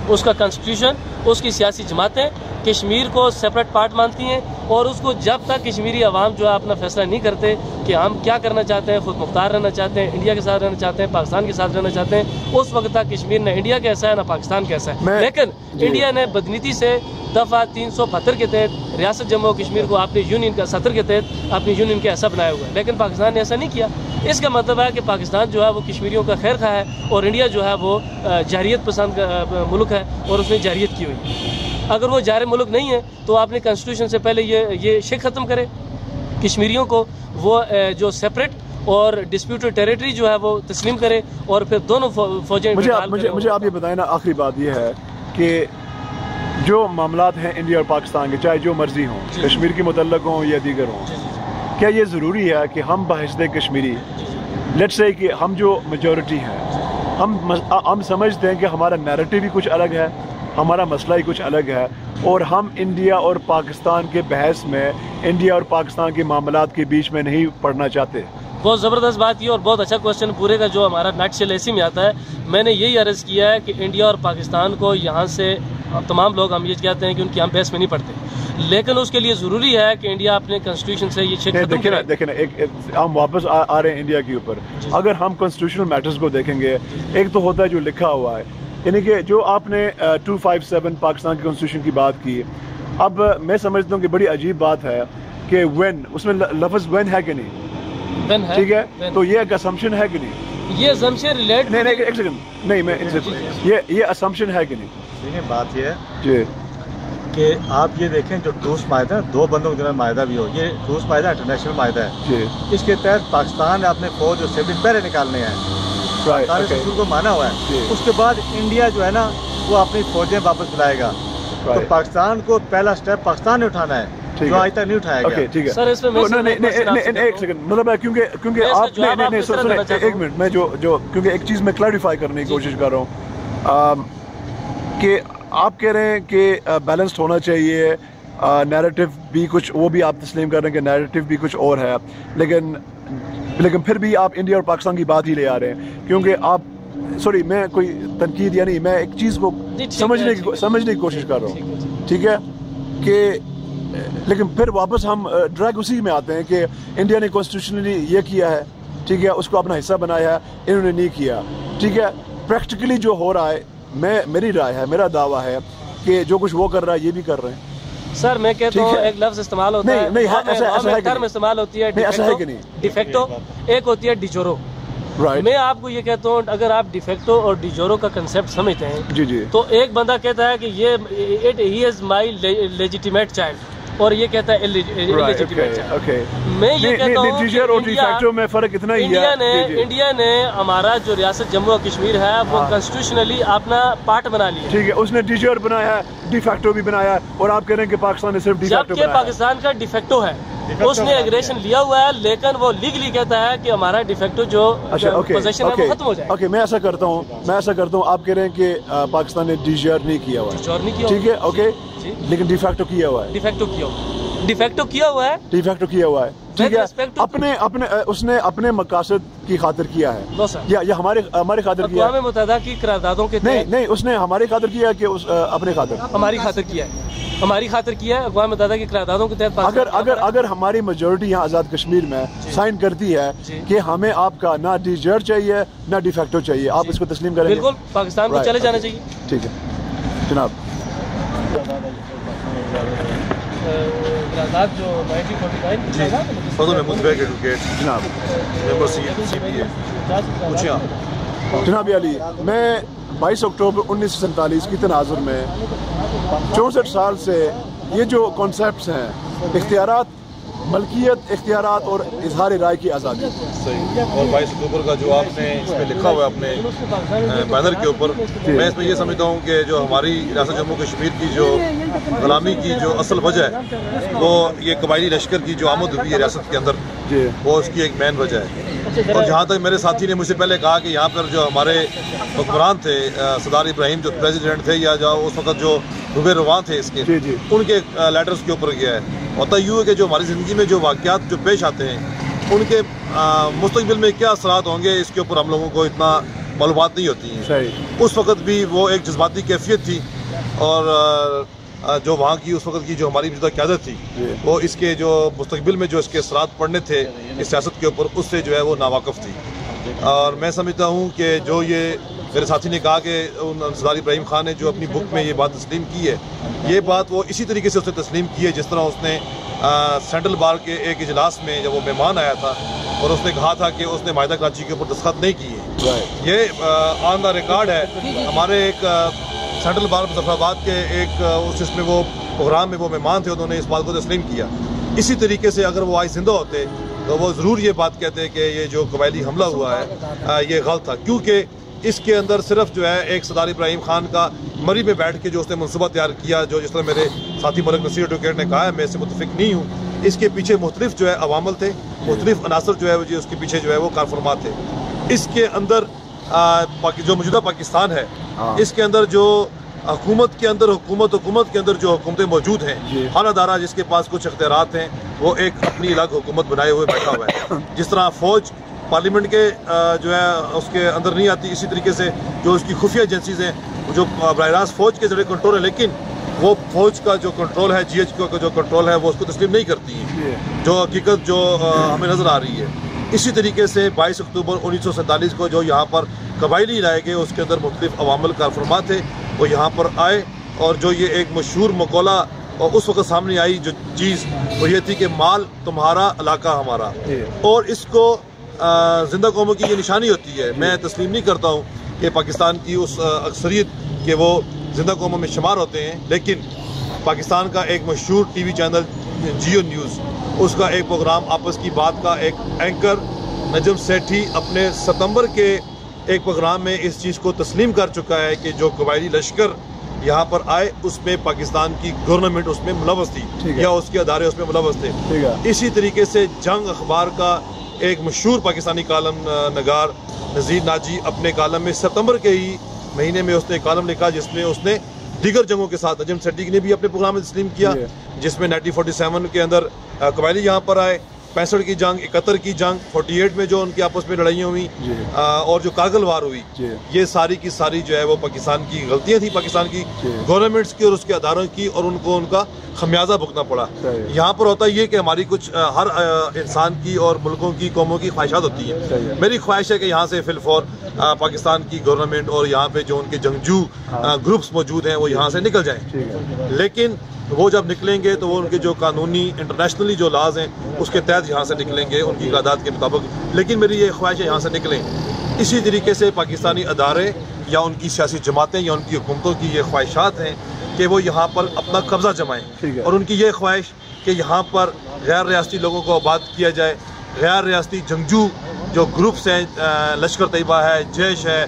C: اس کا کنسٹیٹیوشن, اس کی سیاسی جماعتیں کشمیر کو سیپریٹ پارٹ مانتی ہیں, اور اس کو جب تک کشمیری عوام جو ہے اپنا فیصلہ نہیں کرتے کہ ہم کیا کرنا چاہتے ہیں, خود مختار رہنا چاہتے ہیں, انڈیا کے ساتھ رہنا چاہتے ہیں, پاکستان کے ساتھ رہنا چاہتے ہیں, اس وقت تک کشمیر نہ انڈیا کیسا ہے نہ پاکستان کیسا ہے. لیکن انڈیا نے بدنیتی سے دفعہ 372 کے تحت ریاست جموں و کشمیر کو اپنی یونین کا 70 کے تحت اپنی یونین کا ایسا بنایا ہوا ہے, لیکن پاکستان نے ایسا نہیں کیا. اس کا مطلب ہے کہ پاکستان جو ہے وہ کشمیریوں کا خیر خواہ ہے, اور انڈیا جو ہے وہ جارحیت پسند ملک ہے اور اس نے جارحیت کی ہوئی. اگر وہ جارح ملک نہیں ہے تو آپ نے کنسٹیٹیوشن سے پہلے یہ شک ختم کرے کشمیریوں کو وہ جو سیپریٹ اور ڈسپیوٹڈ ٹیریٹری جو ہے وہ تسلیم کرے اور پھر دونوں فوجیں.
B: مجھے آپ یہ بتائیں نا، آخری بات یہ ہے کہ جو معاملات ہیں انڈیا اور پاکستان کے، چاہے جو مرضی ہوں، کشمیر کے متعلق ہوں یا دیگر ہوں، کیا یہ ضروری ہے کہ ہم بحث کشمیری لیٹس سے کہ ہم جو میجورٹی ہیں، ہم سمجھتے ہیں کہ ہمارا نیریٹو بھی کچھ الگ ہے، ہمارا مسئلہ ہی کچھ الگ ہے، اور ہم انڈیا اور پاکستان کے بحث میں انڈیا اور پاکستان کے معاملات کے بیچ میں نہیں پڑنا چاہتے؟
C: بہت زبردست بات یہ اور بہت اچھا کوشچن پورے کا جو ہمارا نقش ایسی میں آتا ہے. میں نے یہی عرض کیا ہے کہ انڈیا اور پاکستان کو یہاں سے تمام لوگ ہم یہ کہتے ہیں کہ ان کی ہم بحث میں نہیں پڑتے، لیکن اس کے لیے ضروری ہے کہ انڈیا اپنے کانسٹیٹیوشن سے یہ چیز ختم کرے.
B: دیکھیں نا، ہم واپس آ رہے ہیں انڈیا کے اوپر. اگر ہم کانسٹیٹیوشنل میٹرز کو دیکھیں گے، ایک تو ہوتا ہے جو لکھا ہوا ہے، یعنی کہ جو آپ نے 257 پاکستان کی کانسٹیٹیوشن کی بات کی. اب میں سمجھتا ہوں کہ بڑی عجیب بات ہے کہ وین، اس میں لفظ وین ہے کہ نہیں؟ ٹھیک ہے، تو یہ ایک اسمپشن ہے کہ نہیں؟
C: یہ اسمپشن ریلیٹ
B: نہیں ایک سیکنڈ، نہیں میں یہ اسمپشن ہے کہ نہیں؟
D: دیکھیں بات یہ ہے
B: جی
D: کہ آپ یہ دیکھیں جو ٹروس معاہدہ ہے، دو بندوں کے درمیان معاہدہ بھی ہو، یہ ٹروس معاہدہ انٹرنیشنل معاہدہ ہے
B: جی.
D: اس کے تحت پاکستان نے اپنے فوج اور سیبلنگ پہلے نکالنے ہیں، پاکستان نے اصول کو مانا ہوا ہے. اس کے بعد انڈیا جو ہے نا وہ اپنی فوجیں واپس بلائے گا. تو پاکستان کو پہلا سٹیپ پاکستان نے اٹھانا ہے جو آج تک نہیں اٹھایا گیا.
B: ٹھیک ہے
C: سر، اس میں
B: ایک سیکنڈ، مطلب کیونکہ آپ نے ایک منٹ، میں جو کیونکہ ایک چیز میں کلیریفائی کرنے کی کوشش کر رہا ہوں کہ آپ کہہ رہے ہیں کہ بیلنسڈ ہونا چاہیے، نیریٹو بھی کچھ، وہ بھی آپ تسلیم کر رہے ہیں کہ نیریٹو بھی کچھ اور ہے، لیکن پھر بھی آپ انڈیا اور پاکستان کی بات ہی لے آ رہے ہیں. کیونکہ آپ سوری، میں کوئی تنقید یا نہیں، میں ایک چیز کو سمجھنے کی کوشش کر رہا ہوں، ٹھیک ہے، کہ لیکن پھر واپس ہم ڈریگ اسی میں آتے ہیں کہ انڈیا نے کانسٹیٹیوشنلی یہ کیا ہے، ٹھیک ہے، اس کو اپنا حصہ بنایا ہے، انہوں نے نہیں کیا. ٹھیک ہے، پریکٹیکلی جو ہو رہا ہے، میری رائے ہے، میرا دعویٰ ہے کہ جو کچھ وہ کر رہا ہے یہ بھی کر رہے ہیں.
C: سر میں کہتا ہوں ایک لفظ استعمال ہوتا ہے،
B: نہیں
C: استعمال ہوتی ہے ڈیفیکٹو، ایک ہوتی ہے ڈیجورو. میں آپ کو یہ کہتا ہوں اگر آپ ڈیفیکٹو اور ڈیجورو کا کنسیپٹ سمجھتے ہیں تو ایک بندہ کہتا ہے کہ یہ ہی از مائی لیجیٹیمیٹ چائلڈ اور یہ کہتا ہے میں یہ کہتا ہوں انڈیا نے ہمارا جو ریاست جموں اور کشمیر ہے وہ کانسٹیٹیوشنلی اپنا پارٹ بنا لیا.
B: ٹھیک ہے، اس نے ڈی جیور بنایا ہے، ڈی فیکٹو بھی بنایا ہے، اور آپ کہہ رہے ہیں کہ پاکستان نے صرف ڈی فیکٹو بنایا ہے.
C: جبکہ پاکستان کا ڈیفیکٹو ہے، اس نے ایگریشن لیا ہوا ہے، لیکن وہ لیگلی کہتا ہے کہ ہمارا ڈیفیکٹو جو پوزیشن ہے وہ ختم ہو جائے.
B: اوکے، میں ایسا کرتا ہوں، آپ کہہ رہے ہیں کہ پاکستان نے ڈی جیور نہیں کیا ہوا ہے، ٹھیک ہے، اوکے، لیکن ڈی فیکٹو کیا ہوا ہے.
C: ڈیفیکٹو کیا ہوا ہے، ٹھیک ہے،
B: اس نے اپنے مقاصد کی خاطر کیا ہے یا ہمارے خاطر کیا؟
C: اقوام متحدہ کی قراردادوں کے
B: نہیں، اس نے ہماری خاطر کیا کہ اپنے خاطر؟
C: ہماری خاطر کیا ہے اقوام متحدہ کی قراردادوں کے تحت.
B: اگر ہماری میجورٹی یہاں آزاد کشمیر میں سائن کرتی ہے کہ ہمیں آپ کا نہ ڈی جیور چاہیے نہ ڈی فیکٹو چاہیے، آپ اس کو تسلیم کریں گے؟
C: بالکل، پاکستان کو چلے جانا چاہیے.
B: ٹھیک ہے جناب. جناب علی، میں 22 اکتوبر 1947 کی تناظر میں 64 سال سے یہ جو کانسیپٹس ہیں، اختیارات، ملکیت اختیارات اور اظہار رائے کی آزادی،
E: اور 22 اکتوبر کا جو آپ نے اس پہ لکھا ہوا ہے اپنے بینر کے اوپر، میں اس میں یہ سمجھتا ہوں کہ جو ہماری ریاست جموں کشمیر کی جو غلامی کی جو اصل وجہ ہے وہ یہ قبائلی لشکر کی جو آمد ہوئی ہے ریاست کے اندر، وہ اس کی ایک مین وجہ ہے. اور جہاں تک میرے ساتھی نے مجھ سے پہلے کہا کہ یہاں پر جو ہمارے حکمران تھے، سردار ابراہیم جو پریزیڈنٹ تھے یا جو اس وقت جو روبے رواں تھے اس کے، ان کے لیٹرز کے اوپر گیا ہے. ہوتا یوں ہے کہ جو ہماری زندگی میں جو واقعات جو پیش آتے ہیں ان کے مستقبل میں کیا اثرات ہوں گے اس کے اوپر ہم لوگوں کو اتنا معلومات نہیں ہوتی ہیں. اس وقت بھی وہ ایک جذباتی کیفیت تھی، اور جو وہاں کی اس وقت کی جو ہماری موجودہ قیادت تھی وہ اس کے جو مستقبل میں جو اس کے اثرات پڑنے تھے اس سیاست کے اوپر، اس سے جو ہے وہ ناواقف تھی. اور میں سمجھتا ہوں کہ جو یہ میرے ساتھی نے کہا کہ سردار ابراہیم خان نے جو اپنی بک میں یہ بات تسلیم کی ہے، یہ بات وہ اسی طریقے سے اس نے تسلیم کی ہے جس طرح اس نے سینٹرل بار کے ایک اجلاس میں جب وہ مہمان آیا تھا اور اس نے کہا تھا کہ اس نے معاہدہ کراچی کے اوپر دستخط نہیں کیے. یہ آن دا ریکارڈ ہے. ہمارے ایک سینٹرل بار مظفر آباد کے ایک جس میں وہ پروگرام میں وہ مہمان تھے، انہوں نے اس بات کو تسلیم کیا. اسی طریقے سے اگر وہ آج زندہ ہوتے تو وہ ضرور یہ بات کہتے کہ یہ جو قبائلی حملہ ہوا ہے یہ غلط تھا، کیونکہ اس کے اندر صرف جو ہے ایک سردار ابراہیم خان کا مری میں بیٹھ کے جو اس نے منصوبہ تیار کیا، جو جس طرح میرے ساتھی ملک نصیر ایڈوکیٹ نے کہا ہے، میں اس سے متفق نہیں ہوں. اس کے پیچھے مختلف جو ہے عوامل تھے، مختلف عناصر جو ہے اس کے پیچھے جو ہے وہ کارفرما تھے. اس کے اندر جو موجودہ پاکستان ہے، اس کے اندر جو حکومت کے اندر جو حکومتیں موجود ہیں، اعلیٰ ادارہ جس کے پاس کچھ اختیارات ہیں، وہ ایک اپنی الگ حکومت بنائے ہوئے بیٹھا ہوا ہے. جس طرح فوج پارلیمنٹ کے جو ہے اس کے اندر نہیں آتی، اسی طریقے سے جو اس کی خفیہ ایجنسیز ہیں جو براہ راست فوج کے ذریعے کنٹرول ہے، لیکن وہ فوج کا جو کنٹرول ہے، جی ایچ کا جو کنٹرول ہے، وہ اس کو تسلیم نہیں کرتی ہے، جو حقیقت جو ہمیں نظر آ رہی ہے. اسی طریقے سے 22 اکتوبر 1947 کو جو یہاں پر قبائلی لائے گئے، اس کے اندر مختلف عوامل کارفرما تھے، وہ یہاں پر آئے، اور جو یہ ایک مشہور مقولہ اور اس وقت سامنے آئی جو چیز، وہ یہ تھی کہ مال تمہارا علاقہ ہمارا، اور اس کو زندہ قوموں کی یہ نشانی ہوتی ہے. میں تسلیم نہیں کرتا ہوں کہ پاکستان کی اس اکثریت کے وہ زندہ قوموں میں شمار ہوتے ہیں، لیکن پاکستان کا ایک مشہور T V channel Geo News, اس کا ایک پروگرام آپس کی بات کا ایک اینکر نجم سیٹھی اپنے ستمبر کے ایک پروگرام میں اس چیز کو تسلیم کر چکا ہے کہ جو قبائلی لشکر یہاں پر آئے، اس میں پاکستان کی گورنمنٹ اس میں ملوث تھی، یا اس کے ادارے اس میں ملوث تھے. اسی طریقے سے جنگ اخبار کا ایک مشہور پاکستانی کالم نگار نذیر ناجی اپنے کالم میں ستمبر کے ہی مہینے میں اس نے ایک کالم لکھا، جس میں اس نے دیگر جنگوں کے ساتھ نجم سیٹھی نے بھی اپنے پروگرام میں تسلیم کیا، جس میں 1947 کے اندر قبائلی یہاں پر آئے، 65 کی جنگ، 71 کی جنگ، 48 میں جو ان کے آپس میں لڑائیاں ہوئی، اور جو کارگل وار ہوئی، یہ ساری کی ساری جو ہے وہ پاکستان کی غلطیاں تھیں، پاکستان کی گورنمنٹس کی اور اس کے اداروں کی، اور ان کو ان کا خمیازہ بھگتنا پڑا. یہاں پر ہوتا یہ کہ ہماری کچھ ہر انسان کی اور ملکوں کی قوموں کی خواہشات ہوتی ہیں. میری خواہش ہے کہ یہاں سے فی الفور پاکستان کی گورنمنٹ اور یہاں پہ جو ان کے جنگجو گروپس موجود ہیں وہ یہاں سے نکل جائیں، لیکن وہ جب نکلیں گے تو وہ ان کے جو قانونی انٹرنیشنلی جو لاز ہیں اس کے تحت یہاں سے نکلیں گے، ان کی قرارداد کے مطابق. لیکن میری یہ خواہش ہے یہاں سے نکلیں. اسی طریقے سے پاکستانی ادارے یا ان کی سیاسی جماعتیں یا ان کی حکومتوں کی یہ خواہشات ہیں کہ وہ یہاں پر اپنا قبضہ جمائیں، اور ان کی یہ خواہش کہ یہاں پر غیر ریاستی لوگوں کو آباد کیا جائے، غیر ریاستی جنگجو جو گروپس ہیں، لشکر طیبہ ہے، جیش ہے،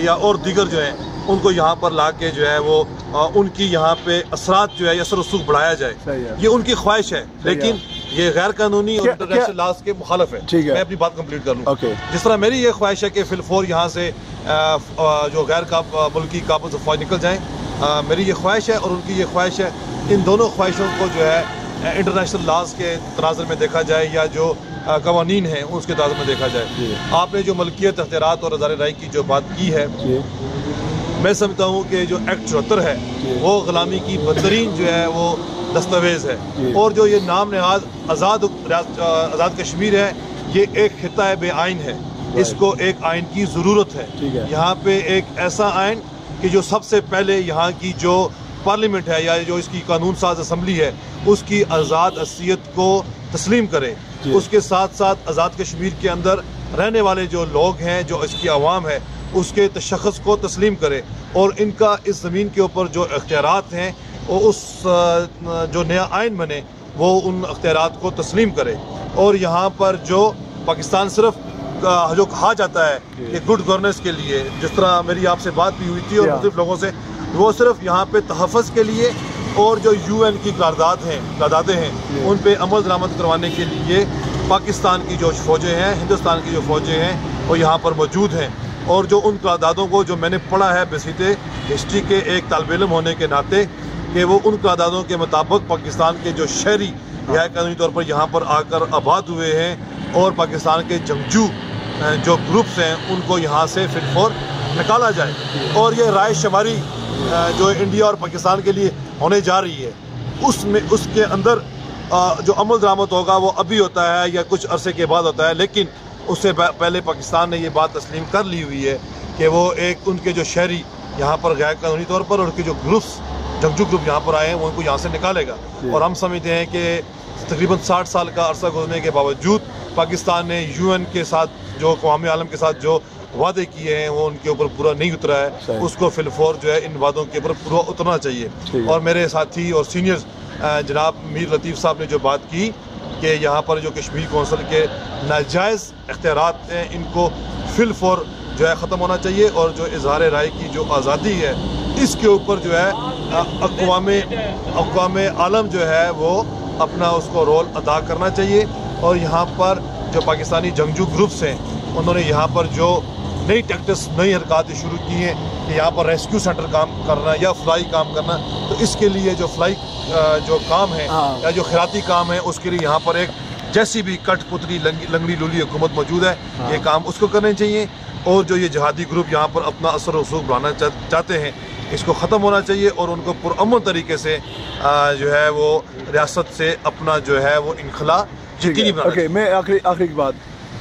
E: یا اور دیگر جو ہیں، ان کو یہاں پر لا کے جو ہے وہ ان کی یہاں پہ اثرات جو ہے اثر رسوخ بڑھایا جائے. یہ ان کی خواہش ہے، لیکن یہ غیر قانونی اور انٹرنیشنل لاز کے مخالف ہے. میں اپنی بات کمپلیٹ کر لوں. جس طرح میری یہ خواہش ہے کہ فی الفور یہاں سے جو غیر ملکی قابض فوج نکل جائیں، میری یہ خواہش ہے، اور ان کی یہ خواہش ہے. ان دونوں خواہشوں کو جو ہے انٹرنیشنل لاز کے تناظر میں دیکھا جائے، یا جو قوانین ہیں اس کے تناظر میں دیکھا جائے. آپ نے جو ملکیت، اختیارات اور ازالِ رائے کی جو بات کی ہے، میں سمجھتا ہوں کہ جو ایکٹ 74 ہے وہ غلامی کی بدترین جو ہے وہ دستاویز ہے، اور جو یہ نام نہاد آزاد کشمیر ہے، یہ ایک خطہ بے آئین ہے. اس کو ایک آئین کی ضرورت ہے. یہاں پہ ایک ایسا آئین کہ جو سب سے پہلے یہاں کی جو پارلیمنٹ ہے یا جو اس کی قانون ساز اسمبلی ہے، اس کی آزاد حیثیت کو تسلیم کرے. اس کے ساتھ ساتھ آزاد کشمیر کے اندر رہنے والے جو لوگ ہیں، جو اس کی عوام ہے، اس کے تشخص کو تسلیم کرے، اور ان کا اس زمین کے اوپر جو اختیارات ہیں وہ اس جو نیا آئین بنے وہ ان اختیارات کو تسلیم کرے. اور یہاں پر جو پاکستان صرف جو کہا جاتا ہے کہ گڈ گورننس کے لیے، جس طرح میری آپ سے بات بھی ہوئی تھی اور مختلف لوگوں سے، وہ صرف یہاں پہ تحفظ کے لیے اور جو UN کی قراردادیں ہیں ان پہ عمل درآمد کروانے کے لیے پاکستان کی جو فوجیں ہیں، ہندوستان کی جو فوجیں ہیں، وہ یہاں پر موجود ہیں. اور جو ان قراردادوں کو جو میں نے پڑھا ہے بحیثیت ہسٹری کے ایک طالب علم ہونے کے ناطے، کہ وہ ان قراردادوں کے مطابق پاکستان کے جو شہری غیر قانونی طور پر یہاں پر آ کر آباد ہوئے ہیں، اور پاکستان کے جنگجو جو گروپس ہیں ان کو یہاں سے فی الفور نکالا جائے. اور یہ رائے شماری جو انڈیا اور پاکستان کے لیے ہونے جا رہی ہے، اس کے اندر جو عمل درآمد ہوگا وہ ابھی ہوتا ہے یا کچھ عرصے کے بعد ہوتا ہے، لیکن اس سے پہلے پاکستان نے یہ بات تسلیم کر لی ہوئی ہے کہ وہ ایک ان کے جو شہری یہاں پر غیر قانونی طور پر اور ان کے جو گروپس جنگجو گروپ یہاں پر آئے ہیں وہ ان کو یہاں سے نکالے گا. اور ہم سمجھتے ہیں کہ تقریباً 60 سال کا عرصہ گزرنے کے باوجود پاکستان نے UN کے ساتھ جو اقوام عالم کے ساتھ جو وعدے کیے ہیں وہ ان کے اوپر پورا نہیں اترا ہے. اس کو فی الفور جو ہے ان وعدوں کے اوپر پورا اترنا چاہیے. اور میرے ساتھی اور سینئرز جناب میر لطیف صاحب نے جو بات کی کہ یہاں پر جو کشمیر کونسل کے ناجائز اختیارات ہیں ان کو فی الفور جو ہے ختم ہونا چاہیے، اور جو اظہار رائے کی جو آزادی ہے اس کے اوپر جو ہے اقوام عالم جو ہے وہ اپنا اس کو رول ادا کرنا چاہیے. اور یہاں پر جو پاکستانی جنگجو گروپس ہیں انہوں نے یہاں پر جو نئی ٹیکٹس نئی حرکات شروع کی ہیں کہ یہاں پر ریسکیو سینٹر کام کرنا یا فلائی کام کرنا، تو اس کے لیے جو فلائی جو کام ہے یا جو خیراتی کام ہے اس کے لیے یہاں پر ایک جیسی بھی کٹ پتلی لنگڑی لولی حکومت موجود ہے، یہ کام اس کو کرنے چاہیے. اور جو یہ جہادی گروپ یہاں پر اپنا اثر و رسوخ بڑھانا چاہتے ہیں اس کو ختم ہونا چاہیے، اور ان کو پرامن طریقے سے جو ہے وہ ریاست سے اپنا جو ہے وہ انخلا یقینی بنانا چاہیے.
B: میں آخری بات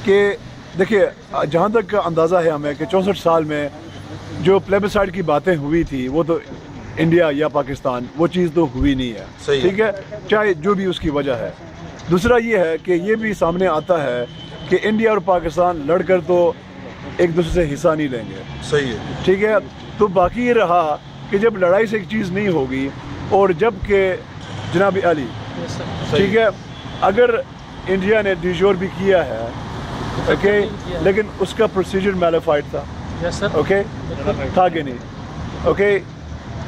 B: کہ دیکھیے جہاں تک اندازہ ہے ہمیں کہ 64 سال میں جو پلیبسائڈ کی باتیں ہوئی تھی وہ تو انڈیا یا پاکستان وہ چیز تو ہوئی نہیں ہے، ٹھیک ہے، چاہے جو بھی اس کی وجہ ہے. دوسرا یہ ہے کہ یہ بھی سامنے آتا ہے کہ انڈیا اور پاکستان لڑ کر تو ایک دوسرے سے حصہ نہیں لیں گے،
E: صحیح ہے،
B: ٹھیک ہے. تو باقی یہ رہا کہ جب لڑائی سے ایک چیز نہیں ہوگی، اور جب کہ جناب علی ٹھیک ہے اگر انڈیا نے ڈیجور بھی کیا ہے اوکے، لیکن اس کا پروسیجر میلیفائڈ تھا، اوکے تھا کہ نہیں، اوکے.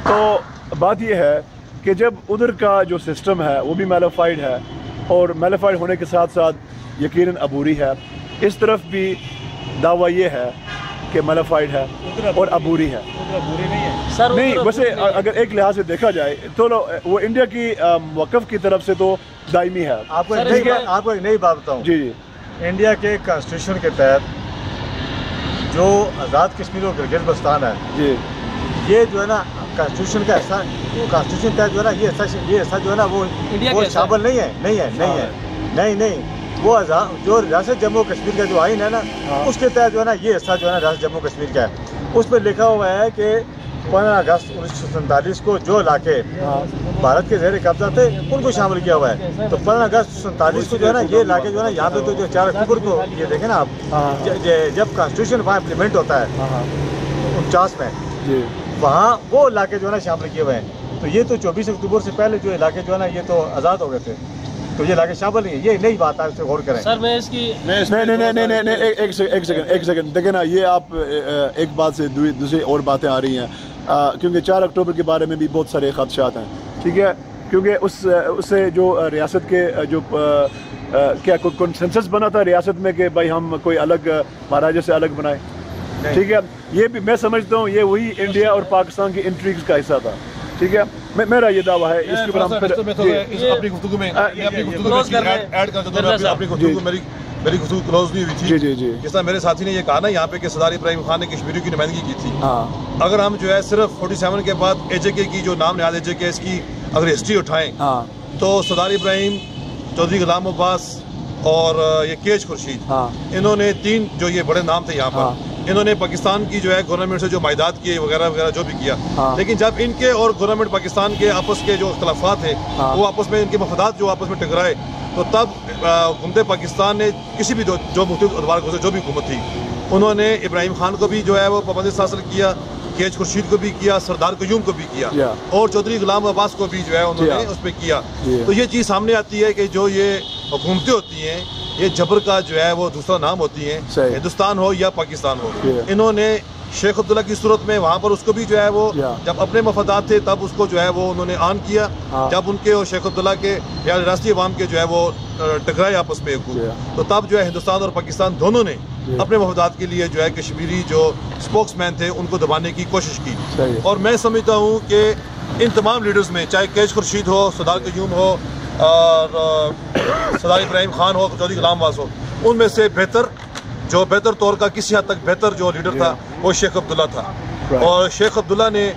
B: تو بات یہ ہے کہ جب ادھر کا جو سسٹم ہے وہ بھی میلیفائڈ ہے، اور میلیفائڈ ہونے کے ساتھ ساتھ یقیناً عبوری ہے، اس طرف بھی دعویٰ یہ ہے کہ میلیفائڈ ہے اور عبوری ہے. نہیں ویسے اگر ایک لحاظ سے دیکھا جائے تو وہ انڈیا کی وقف کی طرف سے تو دائمی ہے.
D: آپ کو ایک نئی بات بتاؤں،
B: جی
D: انڈیا کے کانسٹیٹیوشن کے تحت جو آزاد کشمیر اور گلگت بلتستان ہے
B: جی
D: یہ جو ہے نا کانسٹیٹیوشن کا حصہ، کانسٹیٹیوشن کا جو ہے نا یہ حصہ جو ہے نا وہ شامل نہیں ہے. وہ جو ریاست جموں کشمیر کا جو آئین ہے نا اس کے تحت جو ہے نا یہ حصہ جو ہے نا ریاست جموں کشمیر کا ہے. اس پہ لکھا ہوا ہے کہ 15 اگست 1947 کو جو علاقے بھارت کے زیر قبضہ تھے ان کو شامل کیا ہوا ہے. تو 15 اگست 1947 کو جو ہے نا یہ علاقے جو ہے نا یہاں پہ تو جو 4 اکتوبر کو یہ دیکھیں نا آپ جب کانسٹیٹیوشن وہاں امپلیمنٹ ہوتا ہے 49 میں وہاں وہ علاقے جو ہے نا شامل کیے ہوئے ہیں. تو یہ تو 24 اکتوبر سے پہلے جو علاقے جو ہے نا یہ تو آزاد ہو گئے تھے، تو یہ علاقے شامل نہیں ہے. یہ نئی بات ہے، اس سے غور کریں.
C: سر میں اس کی
B: نہیں ایک سیکنڈ دیکھیں نا، یہ آپ ایک بات سے دوسری اور باتیں آ رہی ہیں کیونکہ 4 اکتوبر کے بارے میں بھی بہت سارے خدشات ہیں، ٹھیک ہے، کیونکہ اس سے جو ریاست کے جو کیا کنسنسس بنا تھا ریاست میں کہ بھائی ہم کوئی الگ مہاراجہ سے الگ بنائیں، ٹھیک ہے. یہ بھی میں سمجھتا ہوں یہ وہی انڈیا اور پاکستان کی انٹریگز کا حصہ تھا، ٹھیک ہے. میرا یہ دعویٰ ہے اس کے اوپر ہم
E: اپنی گفتگو میں میری گفتگو کلوز نہیں ہوئی تھی.
B: جی
E: جس طرح میرے ساتھی نے یہ کہا نا یہاں پہ کہ سردار ابراہیم خان نے کشمیریوں کی نمائندگی کی تھی. اگر ہم جو ہے صرف 47 کے بعد اے جے کے کی جو نام نہاد اے جے کے اس کی اگر ہسٹری اٹھائیں تو سردار ابراہیم، چودھری غلام عباس اور یہ کیچ خورشید، انہوں نے 3 جو یہ بڑے نام تھے یہاں پر، انہوں نے پاکستان کی جو ہے گورنمنٹ سے جو معاہدات کیے وغیرہ وغیرہ جو بھی کیا. لیکن جب ان کے اور گورنمنٹ پاکستان کے آپس کے جو اختلافات ہیں وہ آپس میں ان کے مفادات جو آپس میں ٹکرائے تو تب حکومت پاکستان نے کسی بھی جو مختلف ادوار کو جو بھی حکومت تھی انہوں نے ابراہیم خان کو بھی جو ہے وہ پابندی حاصل کیا، کیچ خورشید کو بھی کیا، سردار قیوم کو بھی کیا، اور چودھری غلام عباس کو بھی جو ہے انہوں نے اس پہ کیا. تو یہ چیز سامنے آتی ہے کہ جو یہ حکومتیں ہوتی ہیں یہ جبر کا جو ہے وہ دوسرا نام ہوتی ہیں، ہندوستان ہو یا پاکستان ہو. انہوں نے شیخ عبداللہ کی صورت میں وہاں پر اس کو بھی جو ہے وہ جب اپنے مفادات تھے تب اس کو جو ہے وہ انہوں نے آن کیا، جب ان کے اور شیخ عبداللہ کے یا ریاستی عوام کے جو ہے وہ ٹکرائے آپس میں تو تب جو ہے ہندوستان اور پاکستان دونوں نے اپنے مفادات کے لیے جو ہے کشمیری جو اسپوکس مین تھے ان کو دبانے کی کوشش کی. اور میں سمجھتا ہوں کہ ان تمام لیڈرز میں چاہے کیچ خورشید ہو، سردار قیوم ہو اور سردار ابراہیم خان ہو، چودھری غلام عباس ہو، ان میں سے بہتر طور کا کسی حد تک بہتر جو لیڈر تھا وہ شیخ عبداللہ تھا. اور شیخ عبداللہ نے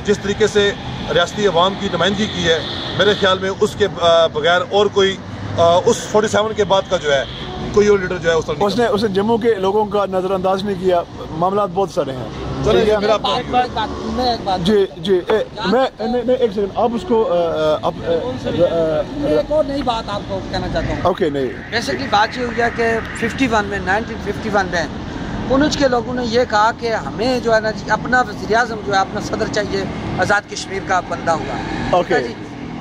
E: جس طریقے سے ریاستی عوام کی نمائندگی کی ہے میرے خیال میں اس کے بغیر اور کوئی اس 47 کے بعد کا جو ہے کوئی اور لیڈر جو ہے
B: اس نے جموں کے لوگوں کا نظر انداز نہیں کیا. معاملات بہت سارے ہیں. جی میں ایک سیکنڈ آپ اس کو
F: ایک اور نئی بات آپ کو کہنا چاہتا ہوں.
B: اوکے نہیں
F: بیسکلی بات یہ ہوئی ہے کہ 1951 میں پونچھ کے لوگوں نے یہ کہا کہ ہمیں جو ہے نا اپنا وزیر اعظم جو ہے اپنا صدر چاہیے آزاد کشمیر کا بندہ ہوا.
B: اوکے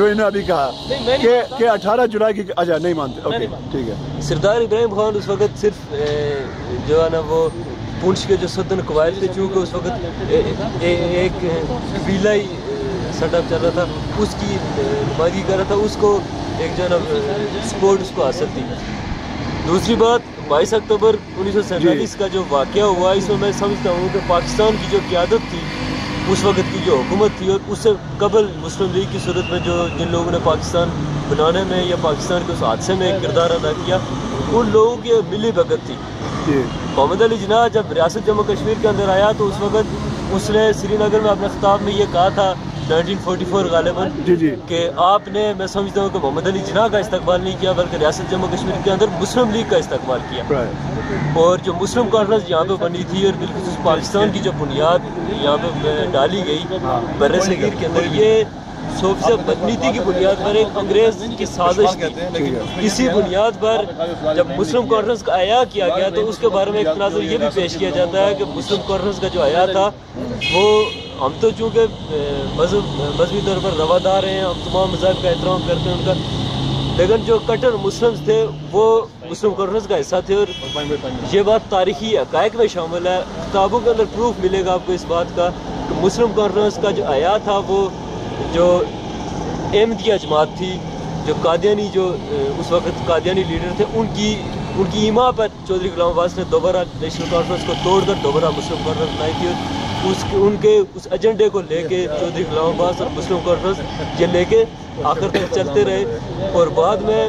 B: جو انہوں نے ابھی کہا کہ 18 جولائی کی اچھا نہیں مانتے. اوکے ٹھیک ہے.
G: سردار ابراہیم خان اس وقت صرف جو ہے نا وہ پونچھ کے جو صدن قبائل تھے، چونکہ اس وقت ایک قبیلائی سیٹ اپ چل رہا تھا، اس کی نمائندگی کر رہا تھا، اس کو ایک جو ہے نا سپورٹ اس کو حاصل تھی. دوسری بات 22 اکتوبر 1947 کا جو واقعہ ہوا، اس میں میں سمجھتا ہوں کہ پاکستان کی جو قیادت تھی اس وقت کی جو حکومت تھی، اور اس سے قبل مسلم لیگ کی صورت میں جو جن لوگوں نے پاکستان بنانے میں یا پاکستان کے اس حادثے میں کردار ادا کیا، ان لوگوں کی ملی بھگت تھی. محمد علی جناح جب ریاست جموں کشمیر کے اندر آیا تو اس وقت اس نے سری نگر میں اپنے خطاب میں یہ کہا تھا 1944 غالباً کہ آپ نے، میں سمجھتا ہوں کہ محمد علی جناح کا استقبال نہیں کیا بلکہ ریاست جموں کشمیر کے اندر مسلم لیگ کا استقبال کیا. اور جو مسلم کانفرنس یہاں پہ بنی تھی اور بالخصوص پاکستان کی جو بنیاد یہاں پہ ڈالی گئی بر صغیر کے اندر، یہ سب سے بدنیتی کی بنیاد پر ایک انگریز کی سازش تھی. اسی بنیاد پر جب مسلم کانفرنس کا احیا کیا گیا تو اس کے بارے میں ایک تناظر یہ بھی پیش کیا جاتا ہے کہ مسلم کانفرنس کا جو احیا تھا وہ، ہم تو چونکہ مذہبی طور پر روادار ہیں، ہم تمام مذاہب کا احترام کرتے ہیں ان کا، لیکن جو کٹر مسلمز تھے وہ مسلم کانفرنس کا حصہ تھے. اور یہ بات تاریخی حقائق میں شامل ہے، کتابوں کے اندر پروف ملے گا آپ کو اس بات کا کہ مسلم کانفرنس کا جو احیا تھا وہ جو احمدیہ جماعت تھی، جو قادیانی جو اس وقت قادیانی لیڈر تھے، ان کی ایما پر چودھری غلام عباس نے دوبارہ نیشنل کانفرنس کو توڑ کر دوبارہ مسلم کانفرنس بنائی تھی. ان کے اس ایجنڈے کو لے کے چودھری غلام عباس اور مسلم کانفرنس یہ لے کے آخر تک چلتے رہے. اور بعد میں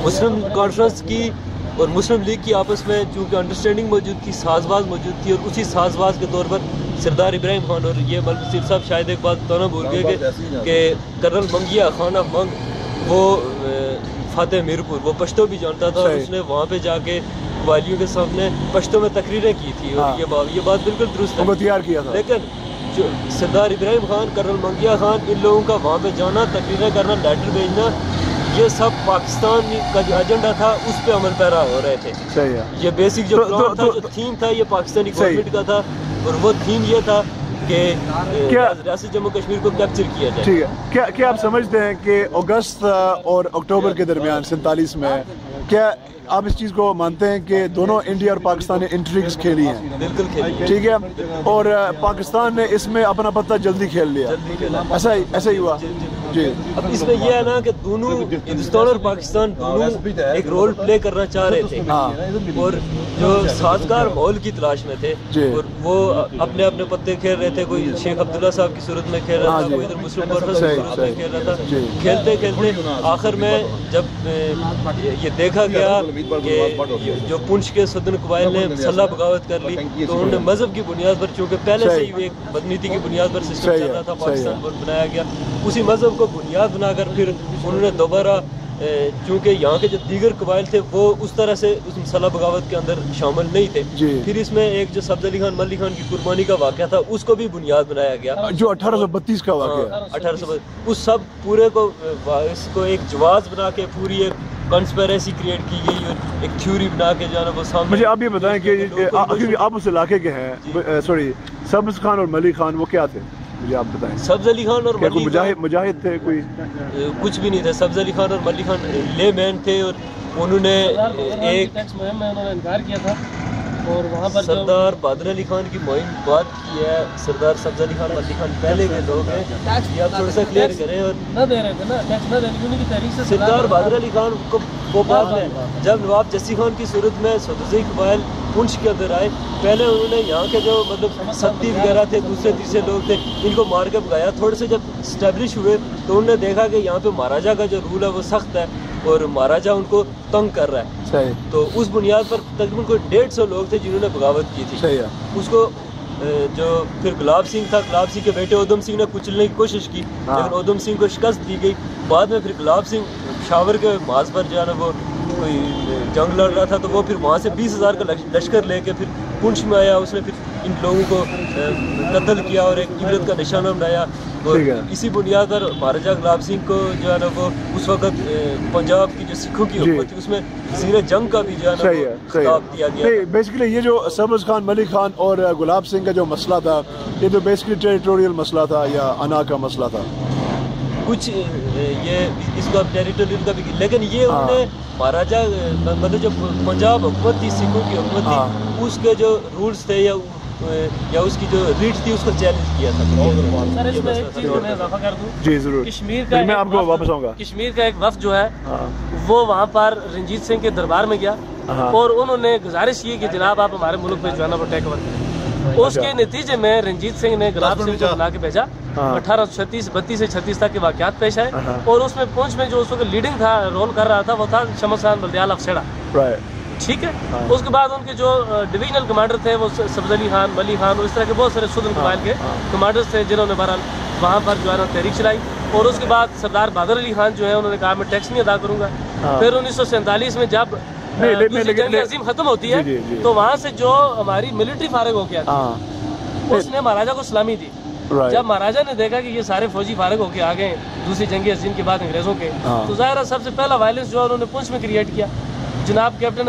G: مسلم کانفرنس کی اور مسلم لیگ کی آپس میں چونکہ انڈرسٹینڈنگ موجود تھی، ساز باز موجود تھی، اور اسی ساز باز کے طور پر سردار ابراہیم خان، اور یہ ملک نصیر صاحب شاید ایک بات بتانا بھول گئے کہ کرنل منگیا خان آف منگ وہ فاتح میرپور وہ پشتو بھی جانتا تھا، اور اس نے وہاں پہ جا کے والیوں کے سامنے پشتو میں تقریریں کی تھی، اور یہ بات بالکل درست ہے. لیکن جو سردار ابراہیم خان، کرنل منگیا خان، ان لوگوں کا وہاں پہ جانا، تقریریں کرنا، لیٹر بھیجنا، یہ سب پاکستان کا جو ایجنڈا تھا اس پہ عمل پیرا ہو رہے تھے. یہ بیسک جو پلان تھا، جو تھیم تھا، یہ پاکستانی گورنمنٹ کا تھا، اور وہ تھیم یہ تھا کہ ریاست جموں کشمیر کو کیپچر کیا جائے.
B: ٹھیک ہے. کیا آپ سمجھتے ہیں کہ اگست اور اکتوبر کے درمیان 47 میں کیا آپ اس چیز کو مانتے ہیں کہ دونوں انڈیا اور پاکستان نے انٹریگز کھیلی ہیں؟
G: بالکل کھیلی.
B: ٹھیک ہے. اور پاکستان نے اس میں اپنا پتہ جلدی کھیل لیا، ایسا ہی ہوا. جی.
G: اب اس میں یہ ہے نا کہ دونوں ہندوستان اور پاکستان دونوں ایک رول پلے کرنا چاہ رہے تھے، اور جو سازگار ماحول کی تلاش میں تھے، اور وہ اپنے اپنے پتے کھیل رہے تھے. کوئی شیخ عبداللہ صاحب کی صورت میں کھیل رہا تھا، کوئی ادھر مسلم کانفرنس کی صورت میں کھیل رہا تھا. کھیلتے کھیلتے آخر میں جب یہ دیکھا گیا کہ جو پونچھ کے صدن قبائل نے مسلح بغاوت کر لی، تو انہوں نے مذہب کی بنیاد پر، چونکہ پہلے سے ہی ایک بدنیتی کی بنیاد پر سسٹم چل رہا تھا، پاکستان بنایا گیا، اسی مذہب کو بنیاد بنا کر پھر انہوں نے دوبارہ، چونکہ یہاں کے جو دیگر قبائل تھے وہ اس طرح سے اس مسلح بغاوت کے اندر شامل نہیں تھے، پھر اس میں ایک جو سبز علی خان ملی خان کی قربانی کا واقعہ تھا اس کو بھی بنیاد بنایا گیا،
B: جو 1832 کا واقعہ،
G: 1832. اس سب پورے کو اس کو ایک جواز بنا کے پوری ایک کنسپیریسی کریٹ کی گئی اور ایک تھیوری بنا کے جو ہے نا وہ سامنے.
B: مجھے آپ یہ بتائیں کہ آپ اس علاقے کے ہیں، سوری، سبز خان اور ملی خان وہ کیا تھے؟ مجھے آپ بتائیں.
G: سبز علی خان اور ملی خان
B: مجاہد تھے؟ کوئی
G: کچھ بھی نہیں تھے. سبز علی خان اور ملی خان لے مین تھے، اور انہوں نے ایک
C: مہم میں انہوں نے انکار کیا تھا، اور وہاں پر
G: سردار بہادر علی خان کی مہم بات کی ہے. سردار سبز علی خان ملی خان پہلے کے لوگ ہیں، یہ آپ تھوڑا سا کلیئر کریں. اور
C: نہ دے رہے تھے نا ٹیکس، نہ دینے کی تحریک سے
G: سردار بہادر علی خان کو وہ بات ہے جب نواب جسی خان کی صورت میں سدوزئی قبائل پونچھ کے اندر آئے، پہلے انہوں نے یہاں کے جو مطلب ستی وغیرہ تھے، دوسرے تیسرے لوگ تھے، ان کو مار کے بھگایا. تھوڑے سے جب اسٹیبلش ہوئے تو انہوں نے دیکھا کہ یہاں پہ مہاراجا کا جو رول ہے وہ سخت ہے، اور مہاراجا ان کو تنگ کر رہا ہے. تو اس بنیاد پر تقریباً کوئی 150 لوگ تھے جنہوں نے بغاوت کی تھی. اس کو جو پھر گلاب سنگھ تھا، گلاب سنگھ کے بیٹے ادھم سنگھ نے کچلنے کی کوشش کی، لیکن ادھم سنگھ کو شکست دی گئی. بعد میں پھر گلاب سنگھ پشاور کے محاذ پر جو ہے نا وہ کوئی جنگ لڑ رہا تھا، تو وہ پھر وہاں سے 20,000 کا لشکر لے کے پھر پونچھ میں آیا. اس نے پھر ان لوگوں کو قتل کیا اور ایک عبرت کا نشانہ بنایا. اور اسی بنیاد پر مہاراجا گلاب سنگھ کو جو ہے نا وہ اس وقت پنجاب کی جو سکھوں کی حکومت تھی اس میں وزیر جنگ کا بھی جو ہے نا خطاب دیا گیا.
B: بیسیکلی یہ جو سبز خان ملی خان اور گلاب سنگھ کا جو مسئلہ تھا، یہ تو بیسیکلی ٹیریٹوریل مسئلہ تھا یا انا کا مسئلہ تھا.
G: کچھ یہ اس کو ٹیریٹوری کا بھی، لیکن یہ انہوں نے مہاراجا مطلب جو پنجاب حکومت تھی، سکھوں کی حکومت تھی، اس کے جو رولز تھے یا اس کی جو ریٹ تھی اس کو چیلنج کیا تھا.
C: سر اس میں ایک چیز میں اضافہ کر دوں.
B: جی ضرور.
C: کشمیر کا
B: میں آپ کو واپس آؤں گا.
C: کشمیر کا ایک وفد جو ہے وہ وہاں پر رنجیت سنگھ کے دربار میں گیا اور انہوں نے گزارش کی کہ جناب آپ ہمارے ملک پہ جو ہے نا وہ ٹیک اوور کریں. اس کے نتیجے میں رنجیت سنگھ نے گلاب سنگھ کو بلا کے بھیجا. 1832 سے 36 تک کے واقعات پیش آئے اور اس میں پونچھ میں جو اس وقت لیڈنگ تھا، رول کر رہا تھا، وہ تھا شمس خان بلدیال افسیڑا. ٹھیک ہے. اس کے بعد ان کے جو ڈویژنل کمانڈر تھے وہ سبز علی خان، ملی خان، اس طرح کے بہت سارے سدھن قبائل کے کمانڈرز تھے جنہوں نے بہرحال وہاں پر جو ہے نا تحریک چلائی. اور اس کے بعد سردار بہادر علی خان جو ہے انہوں نے کہا میں ٹیکس نہیں ادا کروں گا. پھر 1947 میں جب جنگ عظیم ختم ہوتی ہے تو وہاں سے جو ہماری ملٹری فارغ ہو گیا اس نے مہاراجا کو سلامی دی. جب مہاراجا نے دیکھا کہ یہ سارے فوجی فارغ ہو کے آ گئے دوسری جنگ عظیم کے بعد انگریزوں کے، تو ظاہر ہے سب سے پہلا وائلنس جو ہے انہوں نے پونچھ میں کریٹ کیا جناب کیپٹن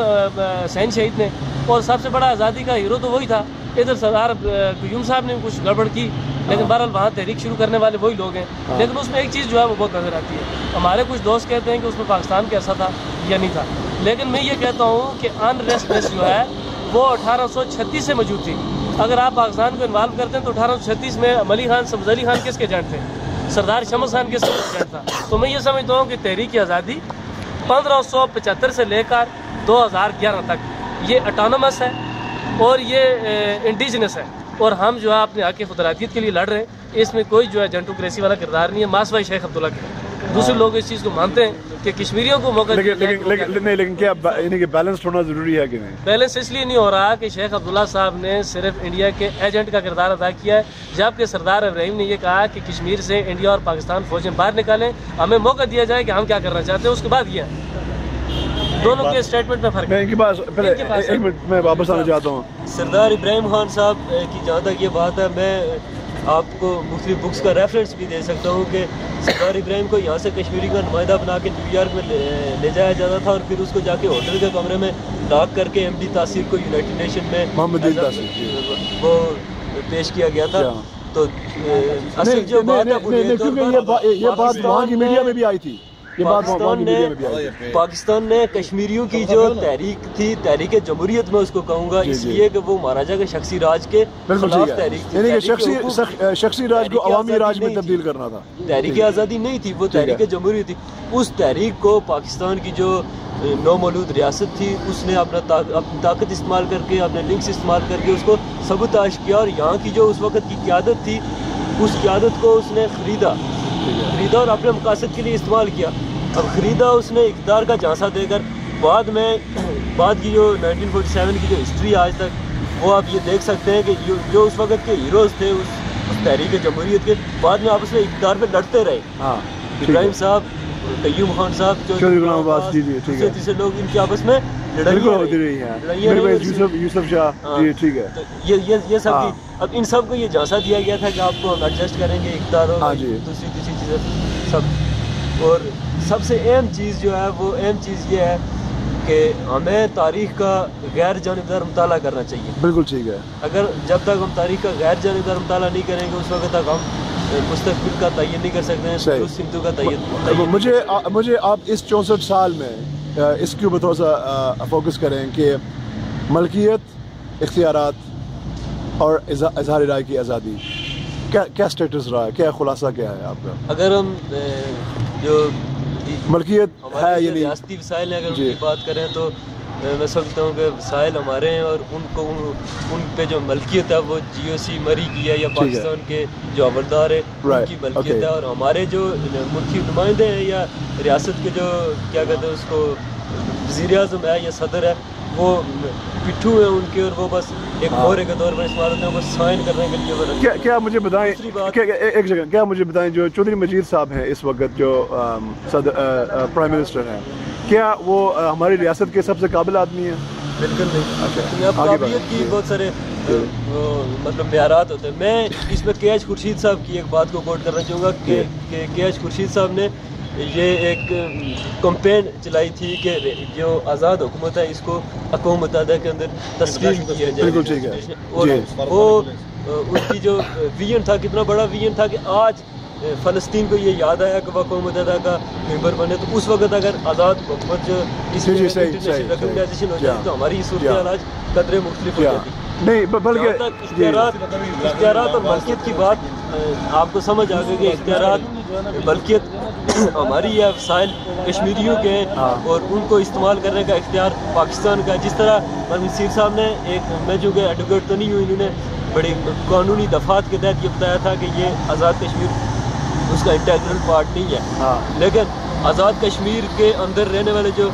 C: حسین شہید نے. اور سب سے بڑا آزادی کا ہیرو تو وہی تھا. ادھر سردار قیوم صاحب نے کچھ گڑبڑ کی لیکن بہرحال وہاں تحریک شروع کرنے والے وہی لوگ ہیں. لیکن اس میں ایک چیز جو ہے وہ بہت نظر آتی ہے. ہمارے کچھ دوست کہتے ہیں کہ اس میں پاکستان کیسا تھا یا نہیں تھا، لیکن میں یہ کہتا ہوں کہ انریسٹنس جو ہے وہ 1836 سے موجود تھی. اگر آپ پاکستان کو انوالو کرتے ہیں تو 1836 میں ملی خان، سبز علی خان کس کے ایجنٹ تھے؟ سردار شمس خان کس کے ایجنٹ تھا؟ تو میں یہ سمجھتا ہوں کہ تحریک آزادی 1575 سے لے کر 2011 تک یہ اٹانومس ہے اور یہ انڈیجنس ہے اور ہم جو ہے اپنے حق کی خودارادیت کے لیے لڑ رہے ہیں. اس میں کوئی جو ہے جنٹوکریسی والا کردار نہیں ہے. ماسوائی شیخ عبداللہ کے دوسرے لوگ اس چیز کو مانتے ہیں کہ کشمیریوں کو موقع
B: لیکن کیا یعنی کہ بیلنس ہونا ضروری ہے کہ نہیں؟
C: بیلنس اس لیے نہیں ہو رہا کہ شیخ عبداللہ صاحب نے صرف انڈیا کے ایجنٹ کا کردار ادا کیا ہے، جبکہ سردار ابراہیم نے یہ کہا کہ کشمیر سے انڈیا اور پاکستان فوجیں باہر نکالیں، ہمیں موقع دیا جائے کہ ہم کیا کرنا چاہتے ہیں. اس کے بعد یہ دونوں کے اسٹیٹمنٹ میں فرق ہے.
B: میں واپس آنا چاہتا ہوں.
G: سردار ابراہیم خان صاحب کی جہاں تک یہ بات ہے، میں آپ کو مختلف بکس کا ریفرنس بھی دے سکتا ہوں کہ سردار ابراہیم کو یہاں سے کشمیری کا نمائندہ بنا کے نیو یارک میں لے جایا جاتا تھا اور پھر اس کو جا کے ہوٹل کے کمرے میں لاک کر کے MD تاثیر کو یونائٹڈ نیشن میں وہ پیش کیا گیا تھا. تو اصل جو بات ہے
B: یہ بات وہاں کی میڈیا میں بھی آئی تھی.
G: پاکستان نے کشمیریوں کی جو تحریک تھی، تحریک جمہوریت میں اس کو کہوں گا، اس لیے کہ وہ مہاراجا کے شخصی راج کے خلاف تحریک تھی.
B: یعنی کہ شخصی راج کو عوامی راج میں تبدیل کرنا تھا.
G: تحریک آزادی نہیں تھی، وہ تحریک جمہوریت تھی. اس تحریک کو پاکستان کی جو نومولود ریاست تھی اس نے اپنی طاقت استعمال کر کے، اپنے لنکس استعمال کر کے اس کو سبوتاش کیا اور یہاں کی جو اس وقت کی قیادت تھی اس قیادت کو اس نے خریدا اور اپنے مقاصد کے لیے استعمال کیا. اب خریدا اس نے اقتدار کا جھانسا دے کر. بعد کی جو 1947 کی جو ہسٹری آج تک وہ آپ یہ دیکھ سکتے ہیں کہ جو اس وقت کے ہیروز تھے اس تحریک جمہوریت کے، بعد میں آپس میں اقتدار پہ لڑتے رہے. ابراہیم صاحب، قیوم خان صاحب، جو تیسرے لوگ، ان کے آپس میں
B: یوسف شاہ،
G: یہ سب کی. اب ان سب کو یہ جھانسا دیا گیا تھا کہ آپ کو ہم ایڈجسٹ کریں گے اقتدار اور دوسری چیزیں سب. اور سب سے اہم چیز جو ہے وہ اہم چیز یہ ہے کہ ہمیں تاریخ کا غیر جانبدار مطالعہ کرنا چاہیے.
B: بالکل ٹھیک ہے.
G: اگر جب تک ہم تاریخ کا غیر جانبدار مطالعہ نہیں کریں گے اس وقت تک ہم مستقبل کا تعین نہیں کر سکتے ہیں، درست سمتوں کا تعین.
B: مجھے آپ اس 64 سال میں اس کے اوپر تھوڑا سا فوکس کریں کہ ملکیت، اختیارات اور اظہار رائے کی آزادی کیا سٹیٹس رہا ہے، کیا خلاصہ کیا ہے آپ کا؟
G: اگر ہم جو
B: ملکیت ہے یعنی
G: ریاستی وسائل ہیں، اگر ان کی بات کریں تو میں سمجھتا ہوں کہ وسائل ہمارے ہیں اور ان پہ جو ملکیت ہے وہ GOC مری کی ہے یا پاکستان کے جو حوالدار ہے ان کی ملکیت ہے. اور ہمارے جو ملکی نمائندے ہیں یا ریاست کے جو کیا کہتے ہیں اس کو وزیر اعظم ہے یا صدر ہے، وہ پٹھو ہیں ان کے اور وہ بس ایک مورے کے طور پر استعمال ہوتے ہیں، بس سائن کرنے کے لیے.
B: کیا مجھے بتائیں ایک جگہ، کیا مجھے بتائیں جو چودھری مجید صاحب ہیں اس وقت جو پرائم منسٹر ہیں، کیا وہ ہماری ریاست کے سب سے قابل آدمی ہیں؟
G: بالکل نہیں. قابلیت کی بہت سارے مطلب معیارات ہوتے ہیں. میں اس میں KH خورشید صاحب کی ایک بات کو کوٹ کرنا چاہوں گا کہ KH خورشید صاحب نے یہ ایک کمپین چلائی تھی کہ جو آزاد حکومت ہے اس کو اقوام متحدہ کے اندر تسلیم کیا جائے.
B: بالکل ٹھیک ہے.
G: اور وہ ان کی جو ویژن تھا، کتنا بڑا ویژن تھا کہ آج فلسطین کو یہ یاد آیا کہ وہ اقوام متحدہ کا ممبر بنے، تو اس وقت اگر آزاد حکومت جو اس انٹرنیشنل ریکگنائزیشن ہو جاتی تو ہماری صورتحال آج قدرے مختلف ہو جاتی.
B: نہیں بلکہ
G: اختیارات اور ملکیت کی بات آپ کو سمجھ آ گئی کہ اختیارات ملکیت ہماری ہے، وسائل کشمیریوں کے ہیں اور ان کو استعمال کرنے کا اختیار پاکستان کا. جس طرح نصیر صاحب نے میں جو کہ ایڈوکیٹ تو نہیں ہوں، انہوں نے بڑی قانونی دفعات کے تحت یہ بتایا تھا کہ یہ آزاد کشمیر اس کا انٹیگرل پارٹ نہیں ہے، لیکن آزاد کشمیر کے اندر رہنے والے جو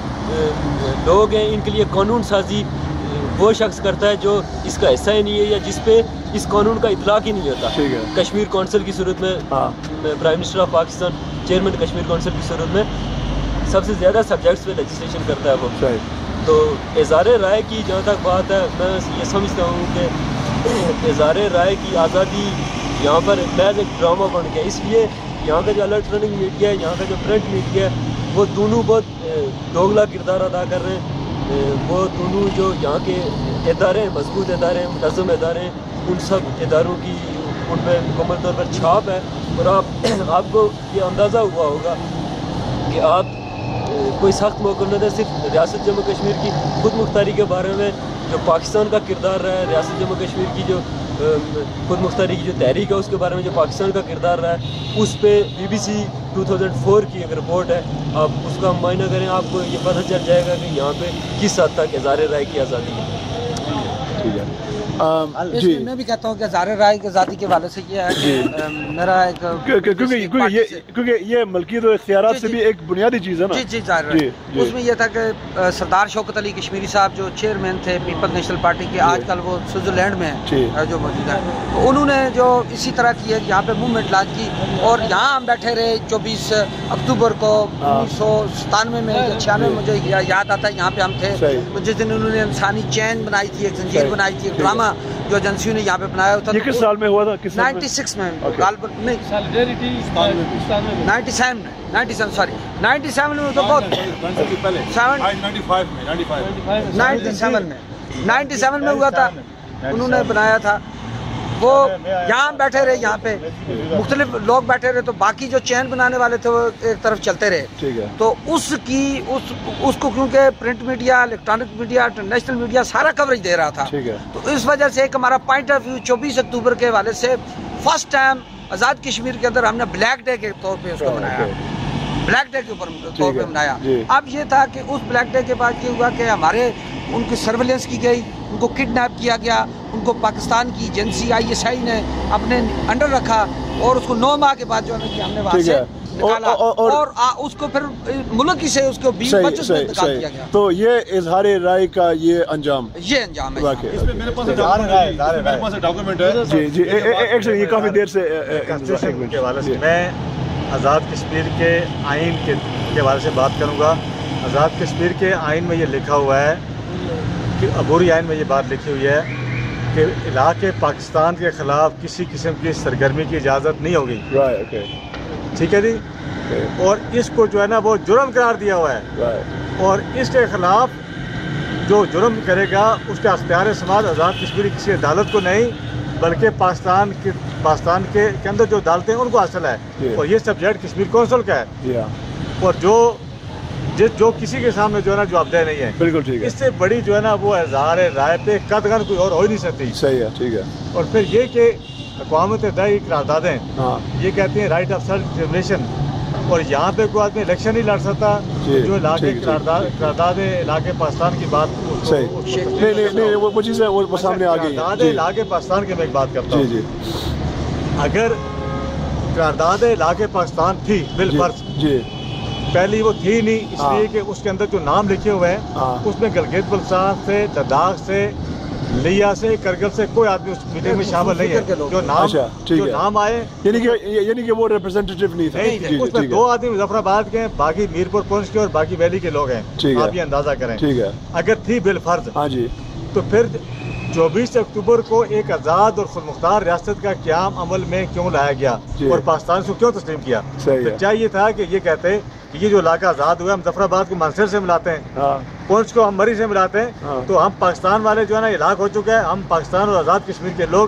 G: لوگ ہیں ان کے لیے قانون سازی وہ شخص کرتا ہے جو اس کا حصہ ہی نہیں ہے یا جس پہ اس قانون کا اطلاق ہی نہیں ہوتا. کشمیر کونسل کی صورت میں prime minister of Pakistan chairman Kashmir council کی صورت میں سب سے زیادہ سبجیکٹس پہ لیجسلیشن کرتا ہے وہ. تو اظہار رائے کی جہاں تک بات ہے، میں یہ سمجھتا ہوں کہ اظہار رائے کی آزادی یہاں پر محض ایک ڈرامہ بن گیا. اس لیے یہاں کا جو الیکٹرانک میڈیا ہے، یہاں کا جو پرنٹ میڈیا ہے، وہ دونوں بہت دوگلا کردار ادا کر رہے ہیں. وہ دونوں جو یہاں کے ادارے ہیں، مضبوط ادارے ہیں، منظم ادارے ہیں، ان سب اداروں کی ان پہ مکمل طور پر چھاپ ہے. اور آپ کو یہ اندازہ ہوا ہوگا کہ آپ کوئی سخت موقف نہ دیں. صرف ریاست جموں کشمیر کی خود مختاری کے بارے میں جو پاکستان کا کردار رہا ہے، ریاست جموں کشمیر کی جو خود مختاری کی جو تحریک ہے اس کے بارے میں جو پاکستان کا کردار رہا ہے، اس پہ BBC 2004 کی ایک رپورٹ ہے، آپ اس کا معائنہ کریں، آپ کو یہ پتہ چل جائے گا کہ یہاں پہ کس حد تک اظہار رائے کی آزادی ہے.
F: جی میں بھی کہتا ہوں کہ اظہار رائے کی آزادی کے حوالے سے یہ ہے کہ میرا ایک
B: کیونکہ یہ ملکیت و اختیارات سے بھی ایک بنیادی چیز ہے نا.
F: جی ظاہر ہے. اس میں یہ تھا کہ سردار شوکت علی کشمیری صاحب جو چیئرمین تھے پیپل نیشنل پارٹی کے، آج کل وہ سوئٹزرلینڈ میں جو موجود ہیں، انہوں نے جو اسی طرح کی یہاں پہ موومنٹ لانچ کی اور یہاں ہم بیٹھے رہے 24 اکتوبر کو 1997 میں یا 96 میں، مجھے یاد آتا ہے یہاں پہ ہم تھے جس دن انہوں نے انسانی چین بنائی تھی، ایک زنجیر بنائی تھی، ایک ڈرامہ جو ایجنسیوں نے یہاں پہ بنایا تھا.
B: یہ کس سال میں ہوا تھا؟
F: 96 میں، 97 میں تو بہت 97 میں ہوا تھا، انہوں نے بنایا تھا. وہ یہاں بیٹھے رہے، یہاں پہ مختلف لوگ بیٹھے رہے، تو باقی جو چین بنانے والے تھے وہ ایک طرف چلتے رہے. تو اس کو کیونکہ print media, electronic media, international media سارا کوریج دے رہا تھا، تو اس وجہ سے ایک ہمارا پوائنٹ آف ویو 24 اکتوبر کے حوالے سے فرسٹ ٹائم آزاد کشمیر کے اندر ہم نے بلیک ڈے کے طور پہ اس کو بنایا، بلیک ڈے کے طور پہ بنایا. اب یہ تھا کہ اس بلیک ڈے کے بعد یہ ہوا کہ ہمارے ان کی سرویلنس کی گئی، ان کو کڈنیپ کیا گیا، ان کو پاکستان کی ایجنسی ISI نے اپنے انڈر رکھا اور اس کو 9 ماہ کے بعد جو ہے کہ ہم نے وہاں سے نکالا اور اس کو پھر ملک سے اس کو 20-25 میں نکال دیا گیا.
B: تو یہ اظہار رائے کا یہ انجام
F: ہے.
E: میرے پاس ڈاکومنٹ ہے.
B: جی ایک سیکنڈ، یہ کافی دیر سے
D: کے حوالے سے میں آزاد کشمیر کے آئین کے حوالے سے بات کروں گا. آزاد کشمیر کے آئین میں یہ لکھا ہوا ہے کہ عبوری آئین میں یہ بات لکھی ہوئی ہے کہ علاقے پاکستان کے خلاف کسی قسم کی سرگرمی کی اجازت نہیں ہوگی. ٹھیک ہے جی. اور اس کو جو ہے نا وہ جرم قرار دیا ہوا ہے اور اس کے خلاف جو جرم کرے گا اس کے اختیار سماعت آزاد کشمیر کسی عدالت کو نہیں بلکہ پاکستان کے اندر جو عدالتیں ان کو حاصل ہے. اور یہ سبجیکٹ کشمیر کونسل کا ہے اور جو کسی کے سامنے جو ہے نا جواب دہ نہیں ہے.
B: بالکل ٹھیک ہے.
D: اس سے بڑی جو ہے نا وہ اظہار رائے پہ قدغن کوئی اور ہو ہی نہیں سکتی.
B: صحیح ہے، ٹھیک ہے.
D: اور پھر یہ کہ اقوام متحدہ کی قراردادیں یہ کہتی ہیں رائٹ آف سیلف ڈٹرمنیشن، اور یہاں پہ کوئی آدمی الیکشن نہیں لڑ سکتا. جو علاقے قراردادیں علاقے پاکستان کی بات
B: نہیں وہ چیزیں وہ سامنے آ گئی.
D: علاقے پاکستان کی میں ایک بات کرتا ہوں. اگر قرارداد علاقے پاکستان تھی بالفرض، پہلی وہ تھی نہیں، اس لیے کہ اس کے اندر جو نام لکھے ہوئے ہیں اس میں گلگت بلتستان سے، لداخ سے، لیا سے، کرگل سے کوئی آدمی اس میٹنگ میں شامل نہیں ہے. جو نام آئے
B: یعنی کہ وہ ریپرزینٹیٹیو نہیں تھے.
D: اس میں 2 آدمی مظفر آباد کے ہیں، باقی میرپور پونچھ کے اور باقی ویلی کے لوگ ہیں. آپ یہ اندازہ کریں. اگر تھی بالفرض تو پھر 24 اکتوبر کو ایک آزاد اور خود مختار ریاست کا قیام عمل میں کیوں لایا گیا اور پاکستان کو کیوں تسلیم کیا؟ چاہیے تھا کہ یہ کہتے کہ یہ جو علاقہ آزاد ہوا ہے، ہم مظفر آباد کو مانسر سے ملاتے ہیں، پونچھ کو ہم مری سے ملاتے ہیں، تو ہم پاکستان والے جو ہے نا ہلاک ہو چکے ہیں، ہم پاکستان اور آزاد کشمیر کے لوگ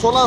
E: 16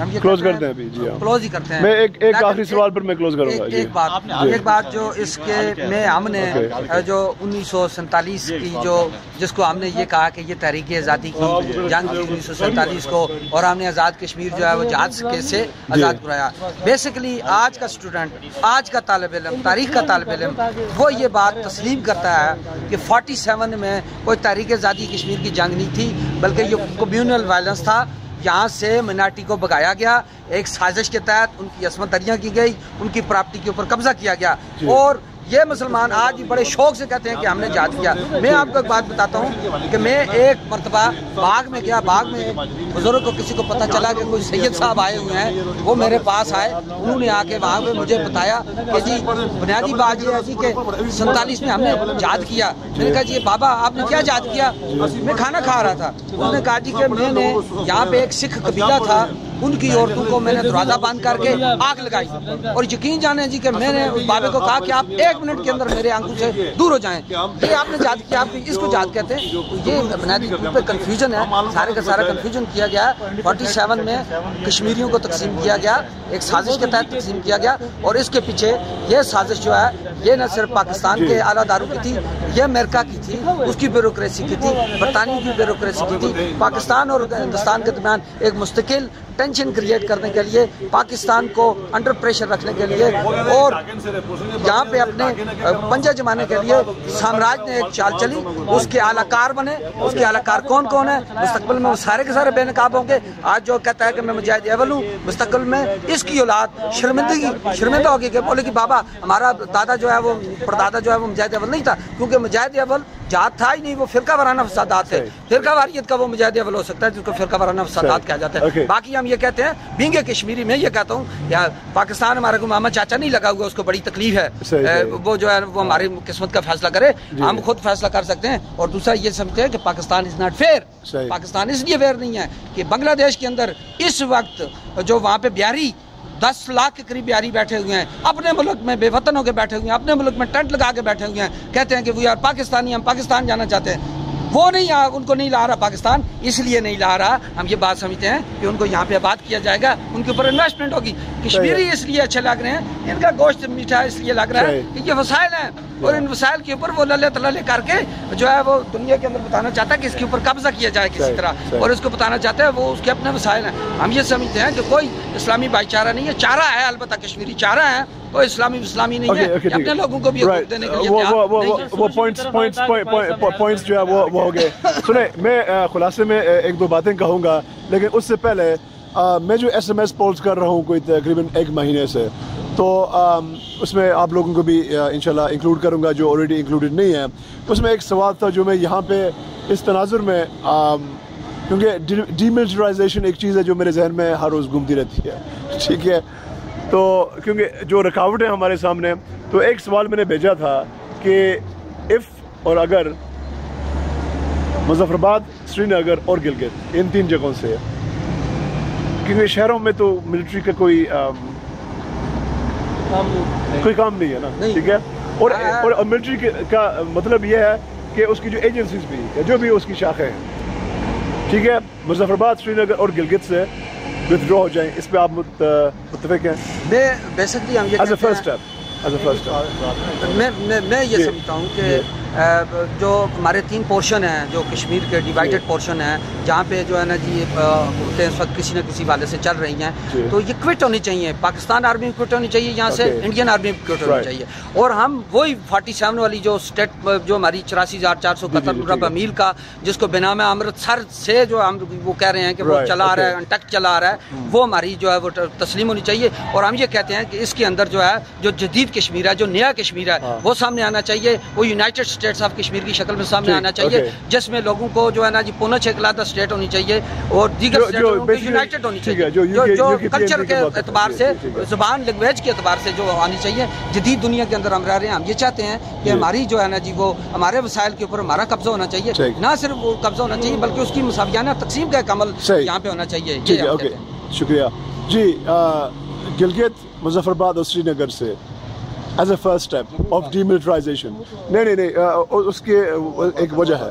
F: ہم یہ
B: کلوز کرتے ہیں ابھی. جی
F: کلوز ہی کرتے ہیں.
B: میں ایک آخری سوال پر میں کلوز کروں گا.
F: ایک بات جو اس کے میں ہم نے جو 1947 کی جو جس کو ہم نے یہ کہا کہ یہ تحریک آزادی کی جنگ تھی 1947 کو, اور ہم نے آزاد کشمیر جو ہے وہ جہاد سے آزاد کرایا. بیسیکلی آج کا اسٹوڈنٹ, آج کا طالب علم, تاریخ کا طالب علم, وہ یہ بات تسلیم کرتا ہے کہ 47 میں کوئی تحریک آزادی کشمیر کی جنگ نہیں تھی, بلکہ یہ کمیونل وائلنس تھا. یہاں سے مناٹی کو بگایا گیا, ایک سازش کے تحت ان کی عصمت دریاں کی گئی, ان کی پراپرٹی کے اوپر قبضہ کیا گیا. اور یہ مسلمان آج بھی بڑے شوق سے کہتے ہیں کہ ہم نے جہاد کیا. میں آپ کو ایک بات بتاتا ہوں کہ میں ایک مرتبہ باغ میں گیا, باغ میں بزرگ کو کسی کو پتہ چلا کہ کوئی سید صاحب آئے ہوئے ہیں, وہ میرے پاس آئے, انہوں نے آ کے وہاں پہ مجھے بتایا کہ جی بنیادی بات یہ ہے جی کہ 47 میں ہم نے جہاد کیا. میں نے کہا جی بابا آپ نے کیا جہاد کیا؟ میں کھانا کھا رہا تھا. انہوں نے کہا جی کہ میں نے یہاں پہ ایک سکھ قبیلہ تھا, ان کی عورتوں کو میں نے دروازہ بند کر کے آگ لگائی, اور یقین جانیں جی کہ میں نے بابے کو کہا کہ آپ 1 منٹ کے اندر میرے آنکھوں سے دور ہو جائیں. یہ آپ نے جہاد کیا, آپ اس کو جہاد کہتے ہیں. یہ بنیادی طور پہ کنفیوژن ہے, سارے کا سارا کنفیوژن کیا گیا. 47 میں کشمیریوں کو تقسیم کیا گیا, ایک سازش کے تحت تقسیم کیا گیا, اور اس کے پیچھے یہ سازش جو ہے یہ نہ صرف پاکستان کے اعلیٰ اداروں کی تھی, یہ امریکہ کی تھی, اس کی بیوروکریسی کی تھی, برطانیہ کی بیوروکریسی کی تھی. پاکستان اور ہندوستان کے درمیان ایک مستقل ٹینشن کریٹ کرنے کے لیے, پاکستان کو انڈر پریشر رکھنے کے لیے, اور یہاں پہ اپنے پنجہ جمانے کے لیے سامراج نے ایک چال چلی. اس کے اعلی کار بنے. اس کے اعلی کار کون کون ہیں؟ مستقبل میں وہ سارے کے سارے بے نقاب ہوں گے. آج جو کہتا ہے کہ میں مجاہد اول ہوں, مستقبل میں اس کی اولاد شرمندہ ہوگی کہ بولے کہ بابا ہمارا دادا جو ہے وہ پردادا جو ہے وہ مجاہد اول نہیں تھا, کیونکہ مجاہد اول جہاد تھا ہی نہیں, وہ فرقہ وارانہ فسادات تھے. فرقہ واریت کا وہ مجاہد اول ہو سکتا ہے جس کو فرقہ وارانہ فسادات کہا جاتا ہے. باقی ہم یہ کہتے ہیں بینگ کشمیری, میں یہ کہتا ہوں یا پاکستان ہمارے کو ماما چاچا نہیں لگا ہوا, اس کو بڑی تکلیف ہے, وہ جو ہے وہ ہماری قسمت کا فیصلہ کرے, ہم خود فیصلہ کر سکتے ہیں. اور دوسرا یہ سمجھتے ہیں کہ Pakistan is not fair. Pakistan اس لیے فیئر نہیں ہے کہ بنگلہ دیش کے اندر اس وقت جو وہاں پہ بیاری 10 لاکھ کے قریب بیاری بیٹھے ہوئے ہیں, اپنے ملک میں بے وطن ہو کے بیٹھے ہوئے ہیں, اپنے ملک میں ٹینٹ لگا کے بیٹھے ہوئے ہیں, کہتے ہیں کہ وی آر پاکستانی, ہم پاکستان جانا چاہتے ہیں. وہ نہیں, ان کو نہیں لا رہا پاکستان, اس لیے نہیں لا رہا. ہم یہ بات سمجھتے ہیں کہ ان کو یہاں پہ آباد کیا جائے گا, ان کے اوپر انویسٹمنٹ ہوگی. کشمیری اس لیے اچھے لگ رہے ہیں, ان کا گوشت میٹھا اس لیے لگ رہا ہے کہ یہ وسائل ہیں, اور ان وسائل کے اوپر وہ للے تللے کر کے جو ہے وہ دنیا کے اندر بتانا چاہتا ہے کہ اس کے اوپر قبضہ کیا جائے کسی طرح, اور اس کو بتانا چاہتا ہے وہ اس کے اپنے وسائل ہیں. ہم یہ سمجھتے ہیں کہ کوئی اسلامی بھائی چارہ نہیں ہے, چارہ ہے البتہ کشمیری چارہ ہے, کوئی اسلامی نہیں ہے. اپنے لوگوں کو بھی حقوق دینے کے لیے
B: وہ پوائنٹس جو ہے وہ ہو گئے. سنیں, میں خلاصے میں 1-2 باتیں کہوں گا, لیکن اس سے پہلے میں جو SMS پولز کر رہا ہوں کوئی تقریباً 1 مہینے سے, تو اس میں آپ لوگوں کو بھی انشاءاللہ انکلوڈ کروں گا جو آلریڈی انکلوڈڈ نہیں ہے. اس میں ایک سوال تھا جو میں یہاں پہ اس تناظر میں, کیونکہ ڈی ملٹرائزیشن ایک چیز ہے جو میرے ذہن میں ہر روز گھومتی رہتی ہے, ٹھیک ہے, تو کیونکہ جو رکاوٹیں ہمارے سامنے, تو ایک سوال میں نے بھیجا تھا کہ اور اگر مظفر آباد, سری نگر اور گلگت, ان 3 جگہوں سے, کیونکہ شہروں میں تو ملٹری کا کوئی کام نہیں ہے نا, ٹھیک ہے, اور ملٹری کا مطلب یہ ہے کہ اس کی جو ایجنسیز بھی جو بھی اس کی شاخیں ہیں, ٹھیک ہے, مظفر آباد, سری نگر اور گلگت سے withdraw ہو جائیں. اس پہ آپ متفق ہیں؟
F: میں بیسکلی ہم یہ میں یہ سمجھتا ہوں کہ جو ہمارے 3 پورشن ہیں جو کشمیر کے ڈیوائیڈڈ پورشن ہیں, جہاں پہ جو ہے نا جی حکومتیں اس وقت کسی نہ کسی والے سے چل رہی ہیں, تو یہ کوئٹ ہونی چاہیے. پاکستان آرمی کوئٹ ہونی چاہیے یہاں سے, انڈین آرمی کوئٹ ہونی چاہیے, اور ہم وہی 47 والی جو اسٹیٹ جو ہماری 8471 ربع میل کا, جس کو بنام امرتسر سے جو ہم وہ کہہ رہے ہیں کہ وہ چلا رہا ہے, انٹیکٹ چلا رہا ہے, وہ ہماری جو ہے وہ تسلیم ہونی چاہیے. اور ہم یہ کہتے ہیں کہ اس کے اندر جو ہے جو جدید کشمیر ہے, جو نیا کشمیر ہے, وہ سامنے آنا چاہیے. وہ یونائٹڈ اسٹیٹس آف کشمیر کی شکل میں سامنے آنا چاہیے, جس میں لوگوں کو جو ہے نا جی پونچھ ایک علیحدہ اسٹیٹ ہونی چاہیے, اور دیگر یونائٹڈ ہونی چاہیے, جو کلچر کے اعتبار سے, زبان لینگویج کے اعتبار سے جو آنی چاہیے. جدید دنیا کے اندر ہم رہ رہے ہیں, ہم یہ چاہتے ہیں کہ ہماری جو ہے نا جی وہ ہمارے وسائل کے اوپر ہمارا قبضہ ہونا چاہیے, نہ صرف وہ قبضہ ہونا چاہیے بلکہ اس کی مساویانہ تقسیم کا ایک عمل یہاں پہ ہونا چاہیے.
B: شکریہ جی. گلگت, مظفر آباد اور سری نگر سے as a first step of D militarisation, نہیں اس کے ایک وجہ ہے,